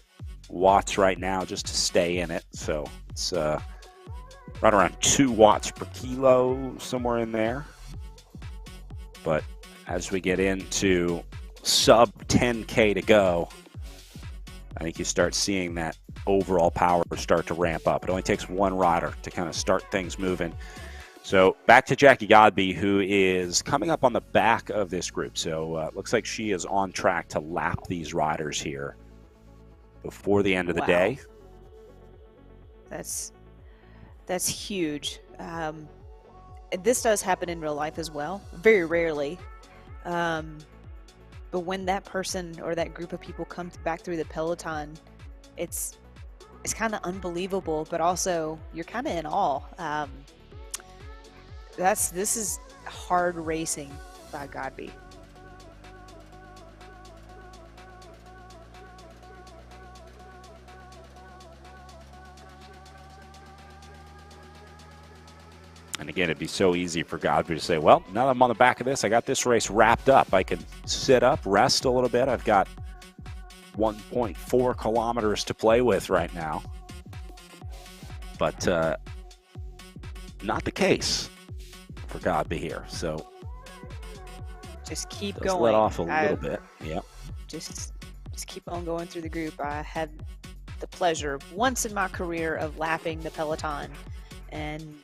watts right now just to stay in it. So it's right around 2 watts per kilo, somewhere in there. But as we get into sub 10K to go, I think you start seeing that overall power start to ramp up. It only takes one rider to kind of start things moving. So back to Jackie Godby, who is coming up on the back of this group. So looks like she is on track to lap these riders here before the end of the day. That's huge. And this does happen in real life as well, very rarely. But when that person or that group of people come back through the peloton, it's kind of unbelievable, but also you're kind of in awe. This is hard racing by Godby. And again, it'd be so easy for Godby to say, well, now that I'm on the back of this, I got this race wrapped up. I can sit up, rest a little bit. I've got 1.4 kilometers to play with right now. But not the case for Godby here. So just keep going. going. Let off a little bit. Yep. Just keep on going through the group. I had the pleasure once in my career of lapping the peloton, and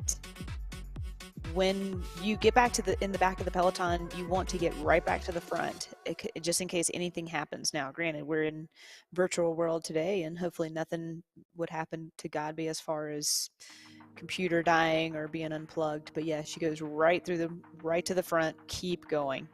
when you get back to in the back of the peloton, you want to get right back to the front, just in case anything happens. Now, granted, we're in virtual world today, and hopefully nothing would happen to Godby as far as computer dying or being unplugged. But yeah, she goes right to the front. Keep going.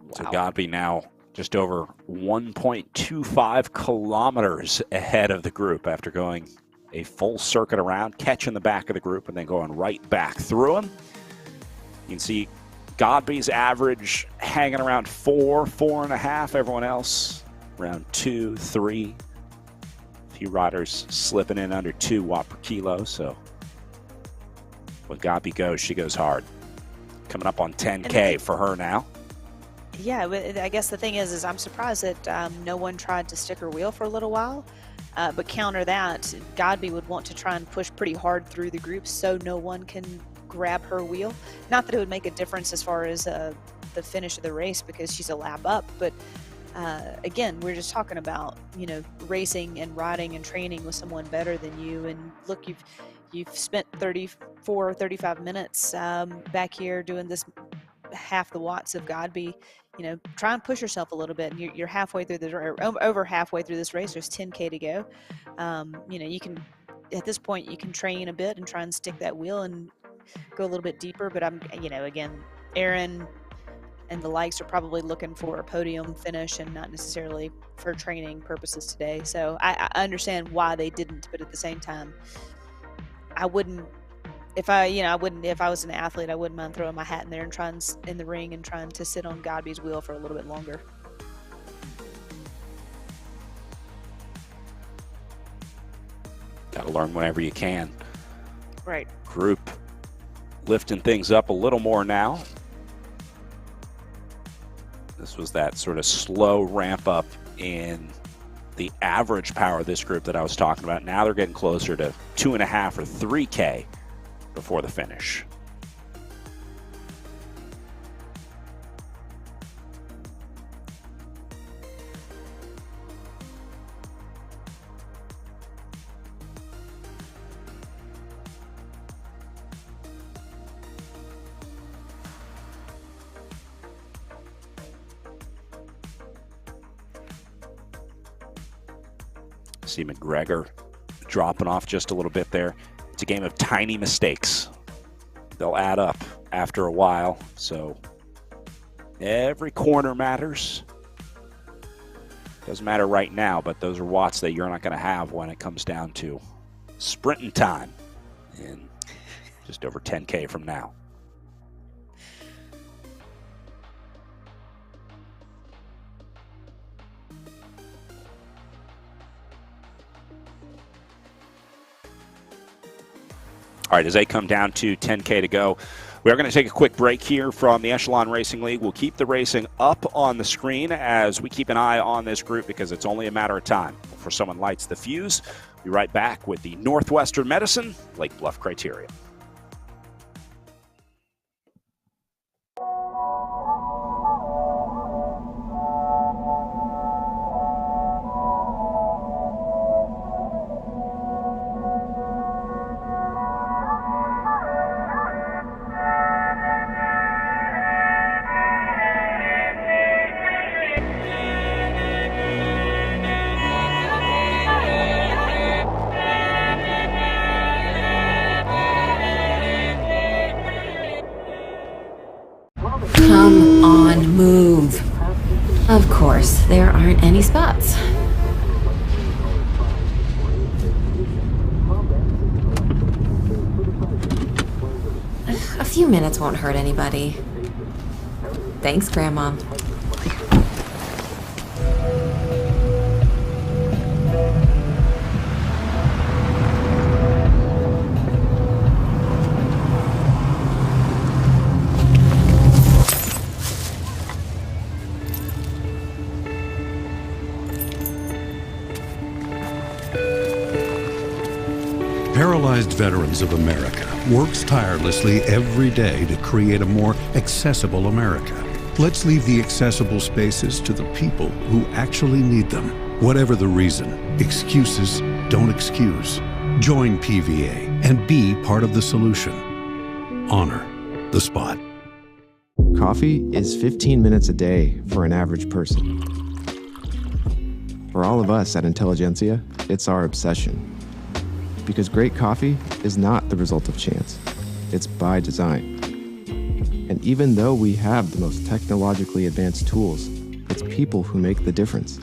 Wow. So Godby now just over 1.25 kilometers ahead of the group after going a full circuit around, catching the back of the group, and then going right back through them. You can see Godby's average hanging around 4.5. Everyone else around 2, 3. A few riders slipping in under 2 watt per kilo. So when Godby goes, she goes hard. Coming up on 10K for her now. Yeah, I guess the thing is I'm surprised that no one tried to stick her wheel for a little while. But counter that, Godby would want to try and push pretty hard through the group so no one can grab her wheel. Not that it would make a difference as far as the finish of the race because she's a lap up, but again, we're just talking about, racing and riding and training with someone better than you. And look, you've spent 34 or 35 minutes back here doing this half the watts of Godby. Try and push yourself a little bit. And you're halfway through over halfway through this race. There's 10K to go. You can, at this point, you can train a bit and try and stick that wheel and go a little bit deeper. But again, Aaron and the likes are probably looking for a podium finish and not necessarily for training purposes today. So I understand why they didn't, but at the same time, I wouldn't. If I was an athlete, I wouldn't mind throwing my hat in there and trying in the ring and trying to sit on Godby's wheel for a little bit longer. Got to learn whenever you can. Right. Group lifting things up a little more now. This was that sort of slow ramp up in the average power of this group that I was talking about. Now they're getting closer to 2.5 or 3K before the finish. See McGregor dropping off just a little bit there. It's a game of tiny mistakes. They'll add up after a while, so every corner matters. Doesn't matter right now, but those are watts that you're not going to have when it comes down to sprinting time in just over 10K from now. All right, as they come down to 10K to go, we are going to take a quick break here from the Echelon Racing League. We'll keep the racing up on the screen as we keep an eye on this group because it's only a matter of time before someone lights the fuse. We'll be right back with the Northwestern Medicine Lake Bluff criteria. Come on, move. Of course, there aren't any spots. A few minutes won't hurt anybody. Thanks, Grandma. Paralyzed Veterans of America works tirelessly every day to create a more accessible America. Let's leave the accessible spaces to the people who actually need them. Whatever the reason, excuses don't excuse. Join PVA and be part of the solution. Honor the spot. Coffee is 15 minutes a day for an average person. For all of us at Intelligentsia, it's our obsession. Because great coffee is not the result of chance. It's by design. And even though we have the most technologically advanced tools, it's people who make the difference.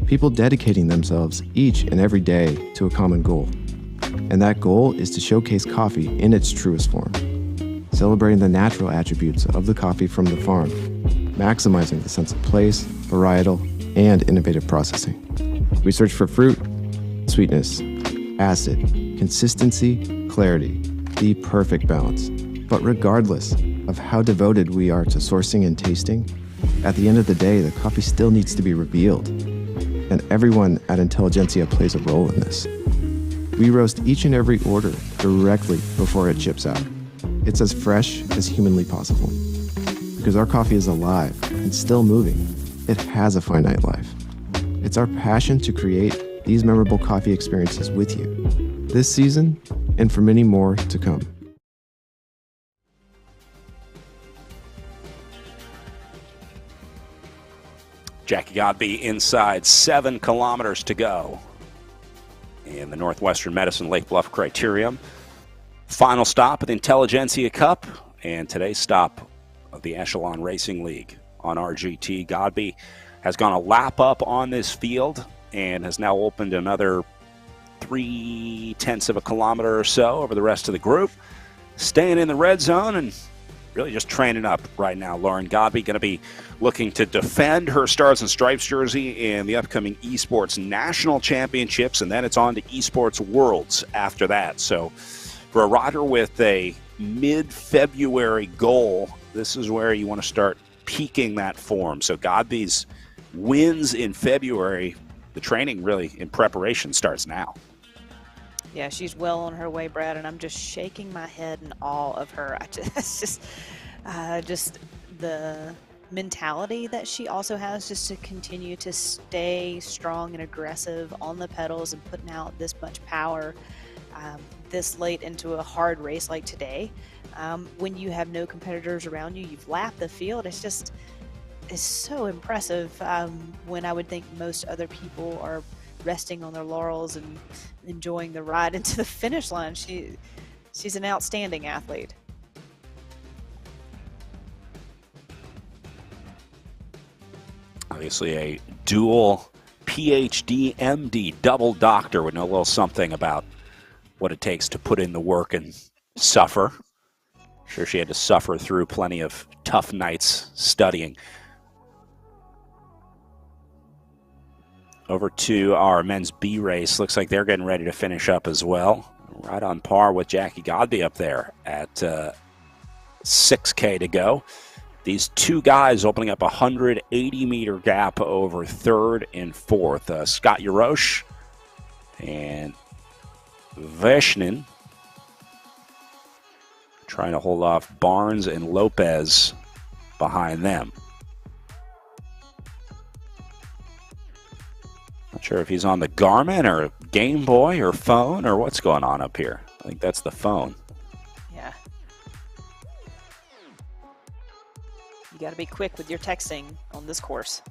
People dedicating themselves each and every day to a common goal. And that goal is to showcase coffee in its truest form, celebrating the natural attributes of the coffee from the farm, maximizing the sense of place, varietal, and innovative processing. We search for fruit, sweetness, acid, consistency, clarity, the perfect balance. But regardless of how devoted we are to sourcing and tasting, at the end of the day, the coffee still needs to be revealed. And everyone at Intelligentsia plays a role in this. We roast each and every order directly before it ships out. It's as fresh as humanly possible. Because our coffee is alive and still moving. It has a finite life. It's our passion to create these memorable coffee experiences with you this season and for many more to come. Jackie Godby inside 7 kilometers to go in the Northwestern Medicine Lake Bluff Criterium. Final stop of the Intelligentsia Cup and today's stop of the Echelon Racing League on RGT. Godby has gone a lap up on this field and has now opened another 0.3 of a kilometer or so over the rest of the group. Staying in the red zone and really just training up right now. Lauren Godby going to be looking to defend her Stars and Stripes jersey in the upcoming ESports National Championships, and then it's on to ESports Worlds after that. So for a rider with a mid-February goal, this is where you want to start peaking that form. So Godby's wins in February, the training really in preparation starts now. Yeah, she's well on her way, Brad, and I'm just shaking my head in awe of her. It's just the mentality that she also has just to continue to stay strong and aggressive on the pedals and putting out this much power this late into a hard race like today. When you have no competitors around you, you've lapped the field. It's so impressive when I would think most other people are resting on their laurels and enjoying the ride into the finish line. She's an outstanding athlete. Obviously a dual PhD, MD, double doctor would know a little something about what it takes to put in the work and suffer. Sure, she had to suffer through plenty of tough nights studying. Over to our men's B race. Looks like they're getting ready to finish up as well. Right on par with Jackie Godby up there at 6K to go. These two guys opening up a 180-meter gap over third and fourth. Scott Yarosh and Veshnin trying to hold off Barnes and Lopez behind them. Not sure if he's on the Garmin or Game Boy or phone or what's going on up here. I think that's the phone. Yeah. You got to be quick with your texting on this course.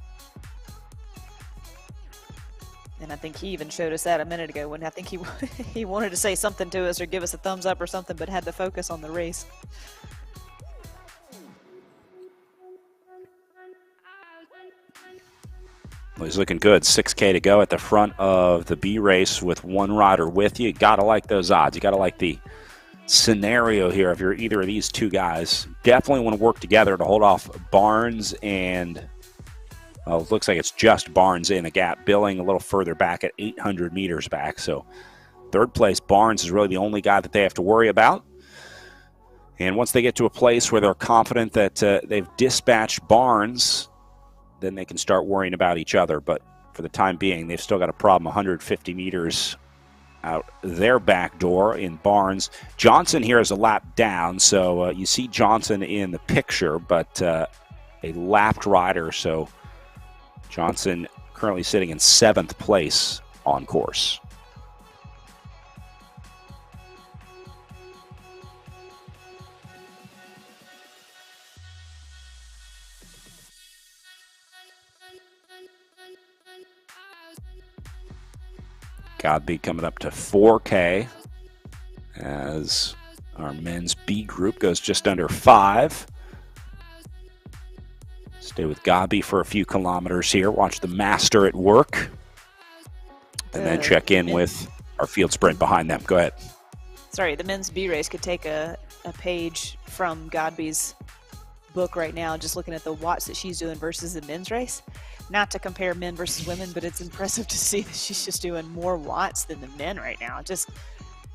And I think he even showed us that a minute ago when I think he wanted to say something to us or give us a thumbs up or something, but had to focus on the race. Well, he's looking good. 6K to go at the front of the B race with one rider with you. Got to like those odds. You got to like the scenario here if you're either of these two guys. Definitely want to work together to hold off Barnes and, well, it looks like it's just Barnes in the gap, Billing a little further back at 800 meters back. So third place, Barnes is really the only guy that they have to worry about. And once they get to a place where they're confident that they've dispatched Barnes, then they can start worrying about each other. But for the time being, they've still got a problem 150 meters out their back door in Barnes. Johnson here is a lap down, so you see Johnson in the picture, but a lapped rider. So Johnson currently sitting in 7th place on course. Godby coming up to 4K as our men's B group goes just under 5. Stay with Godby for a few kilometers here. Watch the master at work. And then check in with our field sprint behind them. Go ahead. Sorry, the men's B race could take a page from Godby's book right now, just looking at the watts that she's doing versus the men's race. Not to compare men versus women, but it's impressive to see that she's just doing more watts than the men right now.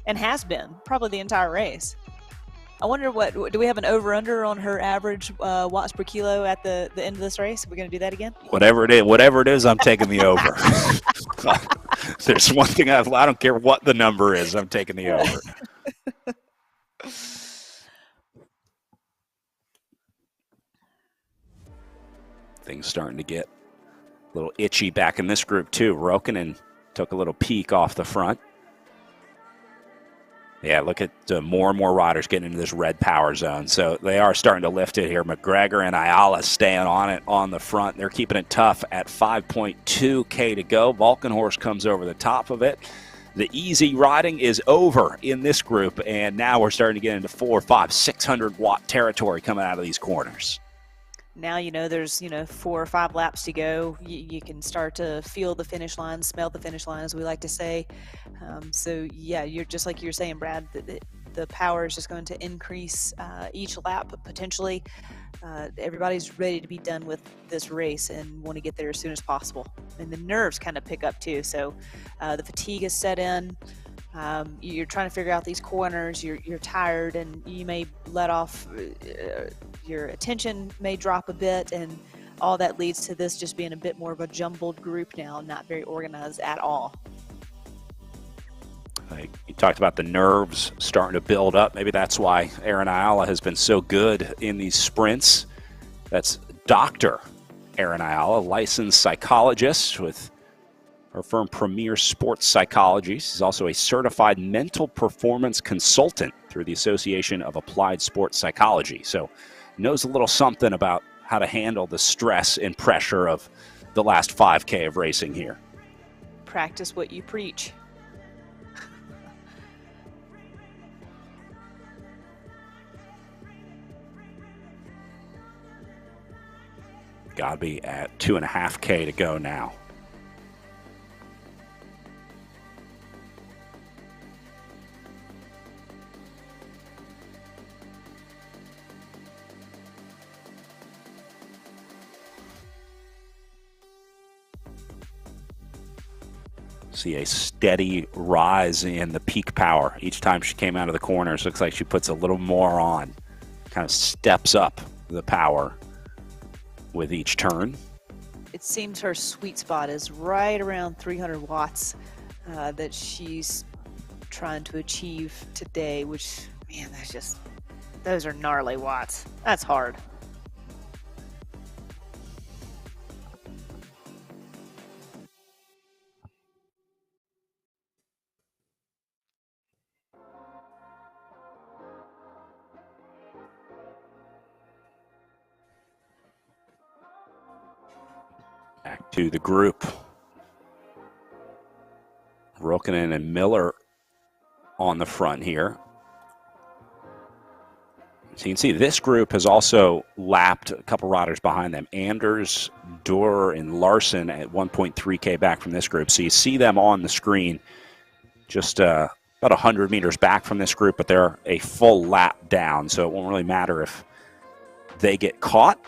And has been probably the entire race. I wonder do we have an over/under on her average watts per kilo at the end of this race? Are we going to do that again? Whatever it is, I'm taking the over. There's one thing I don't care what the number is, I'm taking the over. Things starting to get a little itchy back in this group too. Rokkanen took a little peek off the front. Yeah, look at more and more riders getting into this red power zone. So they are starting to lift it here. McGregor and Ayala staying on it on the front. They're keeping it tough at 5.2K to go. Valkenhorst comes over the top of it. The easy riding is over in this group, and now we're starting to get into 400, 500, 600 watt territory coming out of these corners. Now, there's, 4 or 5 laps to go. You can start to feel the finish line, smell the finish line, as we like to say. So, yeah, you're just like you're saying, Brad, the power is just going to increase each lap potentially. Everybody's ready to be done with this race and want to get there as soon as possible. And the nerves kind of pick up too. So the fatigue is set in. You're trying to figure out these corners. You're tired, and you may let off. Your attention may drop a bit, and all that leads to this just being a bit more of a jumbled group now, not very organized at all. You talked about the nerves starting to build up. Maybe that's why Erin Ayala has been so good in these sprints. That's Dr. Erin Ayala, licensed psychologist with her firm Premier Sports Psychology. She's also a certified mental performance consultant through the Association of Applied Sports Psychology. So knows a little something about how to handle the stress and pressure of the last 5K of racing here. practice what you preach. Godby at 2.5K to go now. See a steady rise in the peak power. Each time she came out of the corners, looks like she puts a little more on. Kind of steps up the power with each turn. It seems her sweet spot is right around 300 watts that she's trying to achieve today, which, man, those are gnarly watts. That's hard. Back to the group. Rokkanen and Miller on the front here. So you can see this group has also lapped a couple riders behind them. Anders, Durer, and Larson at 1.3K back from this group. So you see them on the screen just about 100 meters back from this group, but they're a full lap down, so it won't really matter if they get caught.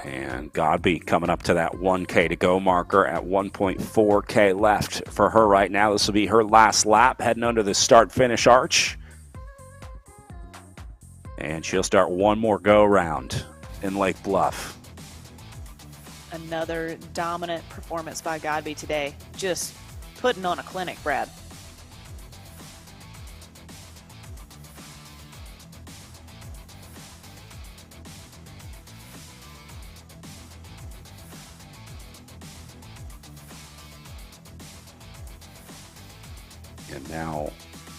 And Godby coming up to that 1K to go marker at 1.4K left for her right now. This will be her last lap, heading under the start-finish arch. And she'll start one more go-round in Lake Bluff. Another dominant performance by Godby today. Just putting on a clinic, Brad. And now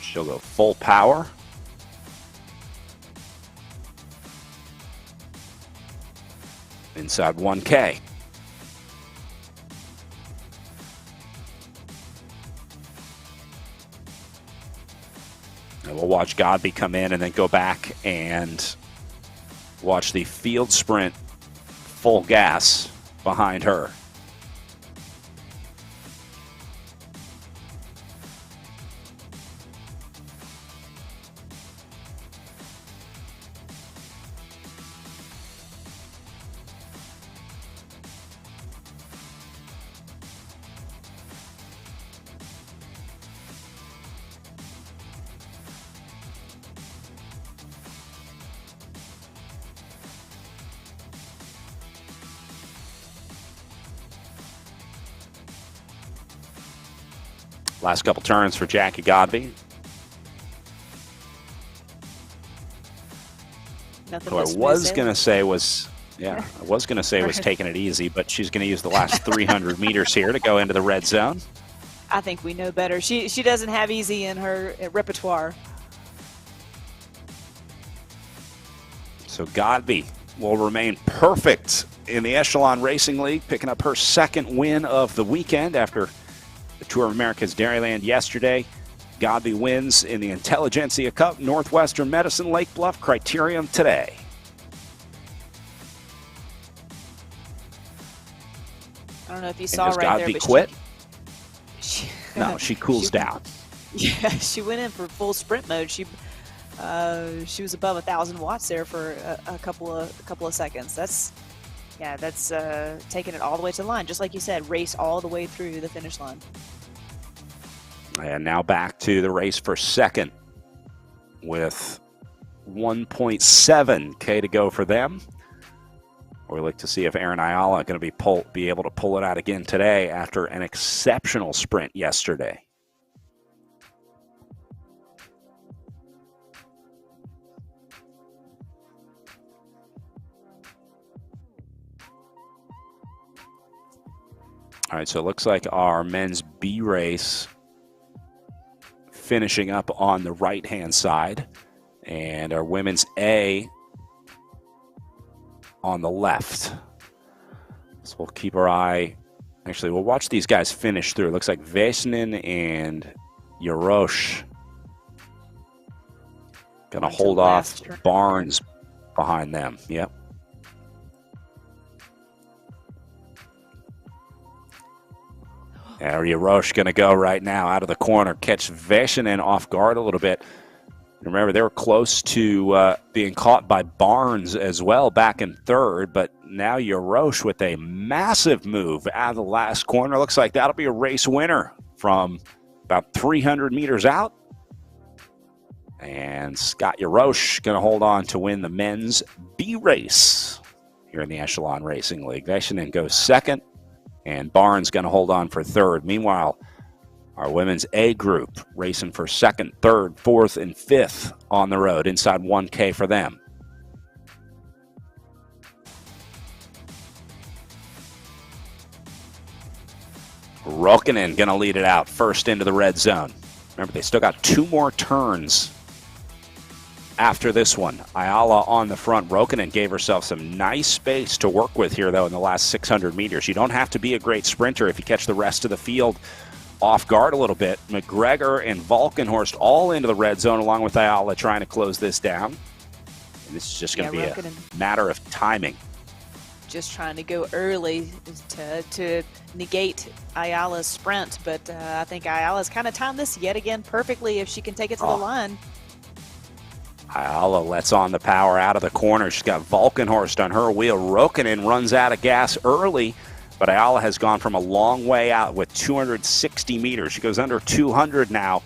she'll go full power. Inside 1K. And we'll watch Godby come in and then go back and watch the field sprint full gas behind her. Last couple turns for Jackie Godby. Nothing Who I was going to say was, taking it easy, but she's going to use the last 300 meters here to go into the red zone. I think we know better. She doesn't have easy in her repertoire. So Godby will remain perfect in the Echelon Racing League, picking up her second win of the weekend after the Tour of America's Dairyland yesterday. Godby wins in the Intelligentsia Cup Northwestern Medicine Lake Bluff Criterium today. I don't know if you saw right Godby there, but quit? No, she cools down. Yeah, she went in for full sprint mode. She was above 1,000 watts there for a couple of seconds. That's taking it all the way to the line, just like you said, race all the way through the finish line. And now back to the race for second with 1.7K to go for them. We look to see if Aaron Ayala going to be able to pull it out again today after an exceptional sprint yesterday. All right, so it looks like our men's B race finishing up on the right-hand side. And our women's A on the left. So we'll keep our eye. Actually, we'll watch these guys finish through. It looks like Vesnin and Yarosh going to hold off Barnes behind them. Yep. And Yarosh going to go right now out of the corner, catch Vesnin off guard a little bit. Remember, they were close to being caught by Barnes as well back in third, but now Yarosh with a massive move out of the last corner. Looks like that'll be a race winner from about 300 meters out. And Scott Yarosh going to hold on to win the men's B race here in the Echelon Racing League. Vesnin goes second, and Barnes going to hold on for third. Meanwhile, our women's A group racing for second, third, fourth, and fifth on the road, inside 1K for them. Rokkanen going to lead it out first into the red zone. Remember, they still got 2 more turns after this one. Ayala on the front. Rokkanen gave herself some nice space to work with here, though, in the last 600 meters. You don't have to be a great sprinter if you catch the rest of the field off guard a little bit. McGregor and Valkenhorst all into the red zone along with Ayala trying to close this down. And this is just going to be a matter of timing. Just trying to go early to negate Ayala's sprint, but I think Ayala's kind of timed this yet again perfectly if she can take it to the line. Ayala lets on the power out of the corner. She's got Valkenhorst on her wheel. Rokkanen runs out of gas early, but Ayala has gone from a long way out with 260 meters. She goes under 200 now.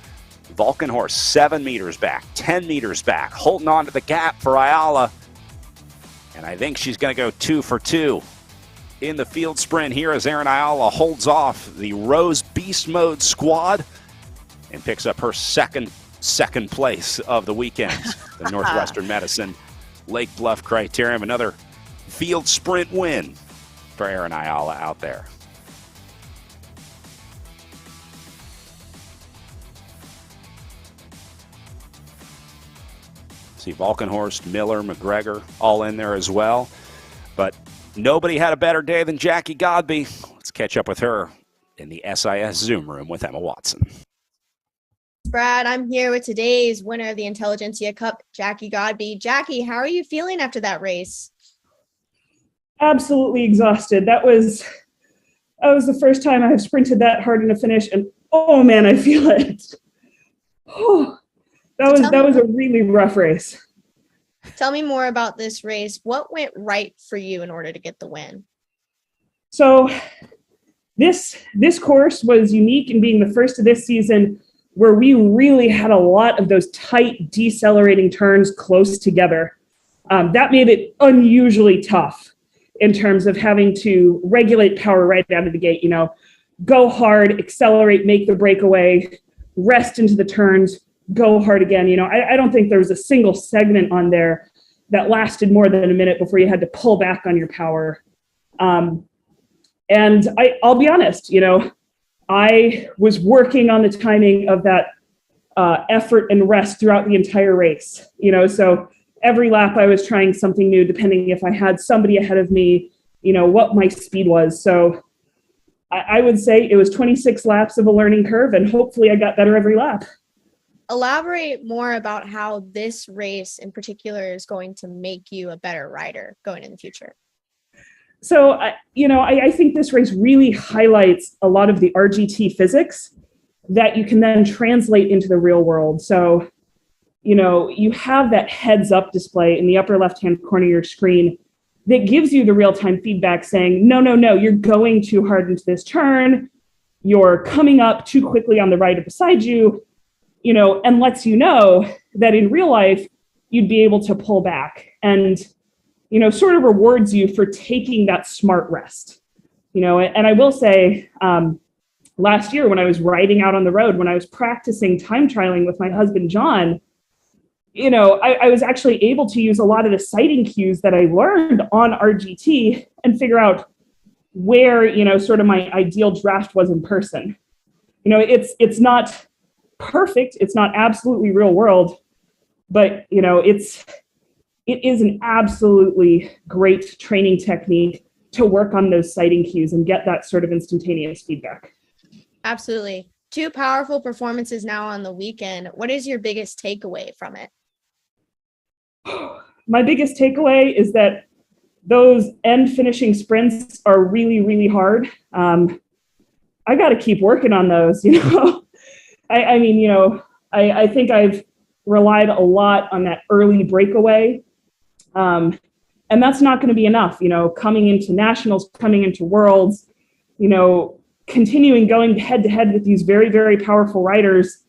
Valkenhorst 7 meters back, 10 meters back, holding on to the gap for Ayala. And I think she's going to go 2 for 2 in the field sprint here as Erin Ayala holds off the Rose Beast Mode squad and picks up her second place of the weekend. The Northwestern Medicine Lake Bluff Criterium. Another field sprint win for Erin Ayala out there. See Valkenhorst, Miller, McGregor all in there as well. But nobody had a better day than Jackie Godby. Let's catch up with her in the SIS Zoom room with Emma Watson. Brad, I'm here with today's winner of the Intelligentsia Cup, Jackie Godby. Jackie, how are you feeling after that race? Absolutely exhausted. That was the first time I have sprinted that hard in a finish, and oh man, I feel it. Oh, that was a really rough race. Tell me more about this race. What went right for you in order to get the win? So this course was unique in being the first of this season where we really had a lot of those tight decelerating turns close together. That made it unusually tough in terms of having to regulate power right out of the gate, go hard, accelerate, make the breakaway, rest into the turns, go hard again. I don't think there was a single segment on there that lasted more than a minute before you had to pull back on your power. And I'll be honest, I was working on the timing of that effort and rest throughout the entire race, so every lap I was trying something new, depending if I had somebody ahead of me, what my speed was. So I would say it was 26 laps of a learning curve, and hopefully I got better every lap. Elaborate more about how this race in particular is going to make you a better rider going in the future. So, I think this race really highlights a lot of the RGT physics that you can then translate into the real world. So, you have that heads up display in the upper left-hand corner of your screen that gives you the real-time feedback saying, no, you're going too hard into this turn. You're coming up too quickly on the rider beside you, and lets you know that in real life, you'd be able to pull back and, sort of rewards you for taking that smart rest, and I will say, last year when I was riding out on the road, when I was practicing time trialing with my husband, John, I was actually able to use a lot of the sighting cues that I learned on RGT and figure out where, sort of my ideal draft was in person. It's not perfect. It's not absolutely real world, But, it is an absolutely great training technique to work on those sighting cues and get that sort of instantaneous feedback. Absolutely. Two powerful performances now on the weekend. What is your biggest takeaway from it? My biggest takeaway is that those end finishing sprints are really, really hard. I got to keep working on those, I think I've relied a lot on that early breakaway. And that's not going to be enough, coming into nationals, coming into worlds, continuing going head to head with these very, very powerful riders.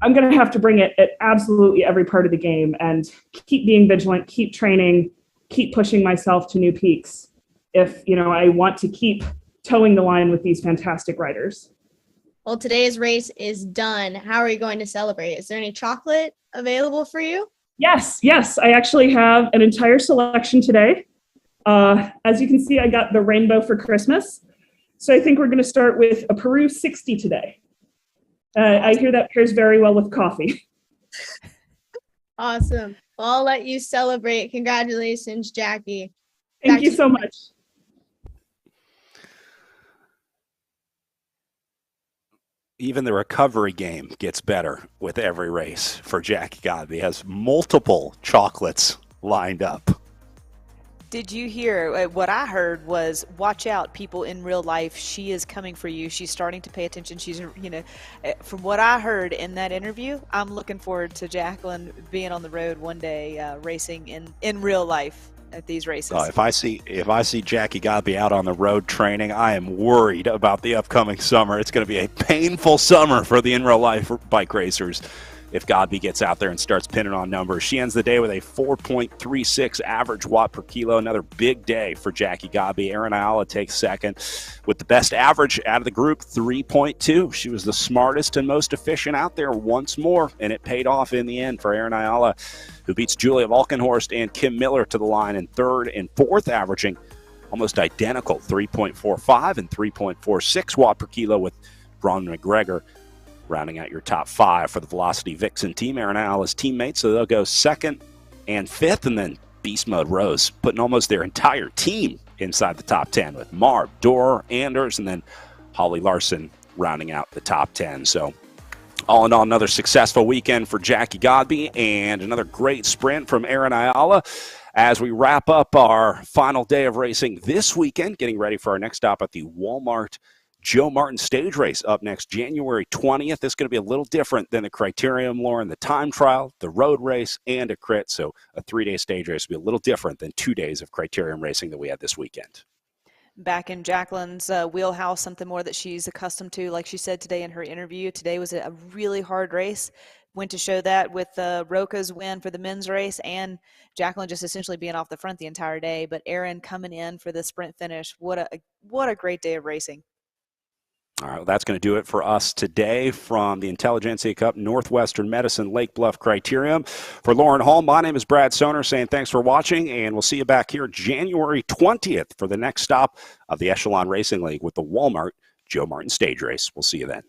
I'm going to have to bring it at absolutely every part of the game and keep being vigilant, keep training, keep pushing myself to new peaks if, I want to keep towing the line with these fantastic riders. Well, today's race is done. How are you going to celebrate? Is there any chocolate available for you? Yes. I actually have an entire selection today. As you can see, I got the rainbow for Christmas. So I think we're going to start with a Peru 60 today. I hear that pairs very well with coffee. Awesome. Well, I'll let you celebrate. Congratulations, Jackie. Thank you so much. Even the recovery game gets better with every race for Jackie Godby. Has multiple chocolates lined up. Did you hear what I heard was, watch out, people in real life. She is coming for you. She's starting to pay attention. She's, from what I heard in that interview, I'm looking forward to Jacqueline being on the road one day, racing in real life at these races. If I see Jackie Godby out on the road training, I am worried about the upcoming summer. It's going to be a painful summer for the in real life bike racers if Godby gets out there and starts pinning on numbers. She ends the day with a 4.36 average watt per kilo. Another big day for Jackie Godby. Erin Ayala takes second with the best average out of the group, 3.2. She was the smartest and most efficient out there once more, and it paid off in the end for Erin Ayala, who beats Julia Valkenhorst and Kim Miller to the line in third and fourth, averaging almost identical 3.45 and 3.46 watt per kilo, with Braun McGregor rounding out your top five for the Velocity Vixen team. Erin Ayala's teammates, so they'll go second and fifth, and then Beast Mode Rose putting almost their entire team inside the top 10 with Marv, Dorr, Anders, and then Holly Larson rounding out the top 10. So all in all, another successful weekend for Jackie Godby and another great sprint from Erin Ayala as we wrap up our final day of racing this weekend, getting ready for our next stop at the Walmart Joe Martin stage race up next January 20th. This is going to be a little different than the Criterium, Lauren, the time trial, the road race, and a crit. So a 3-day stage race will be a little different than 2 days of Criterium racing that we had this weekend. Back in Jacqueline's wheelhouse, something more that she's accustomed to. Like she said today in her interview, today was a really hard race. Went to show that with Roca's win for the men's race and Jacqueline just essentially being off the front the entire day. But Erin coming in for the sprint finish. What a great day of racing. All right, well, that's going to do it for us today from the Intelligentsia Cup Northwestern Medicine Lake Bluff Criterium. For Lauren Hall, my name is Brad Soner saying thanks for watching, and we'll see you back here January 20th for the next stop of the Echelon Racing League with the Walmart Joe Martin stage race. We'll see you then.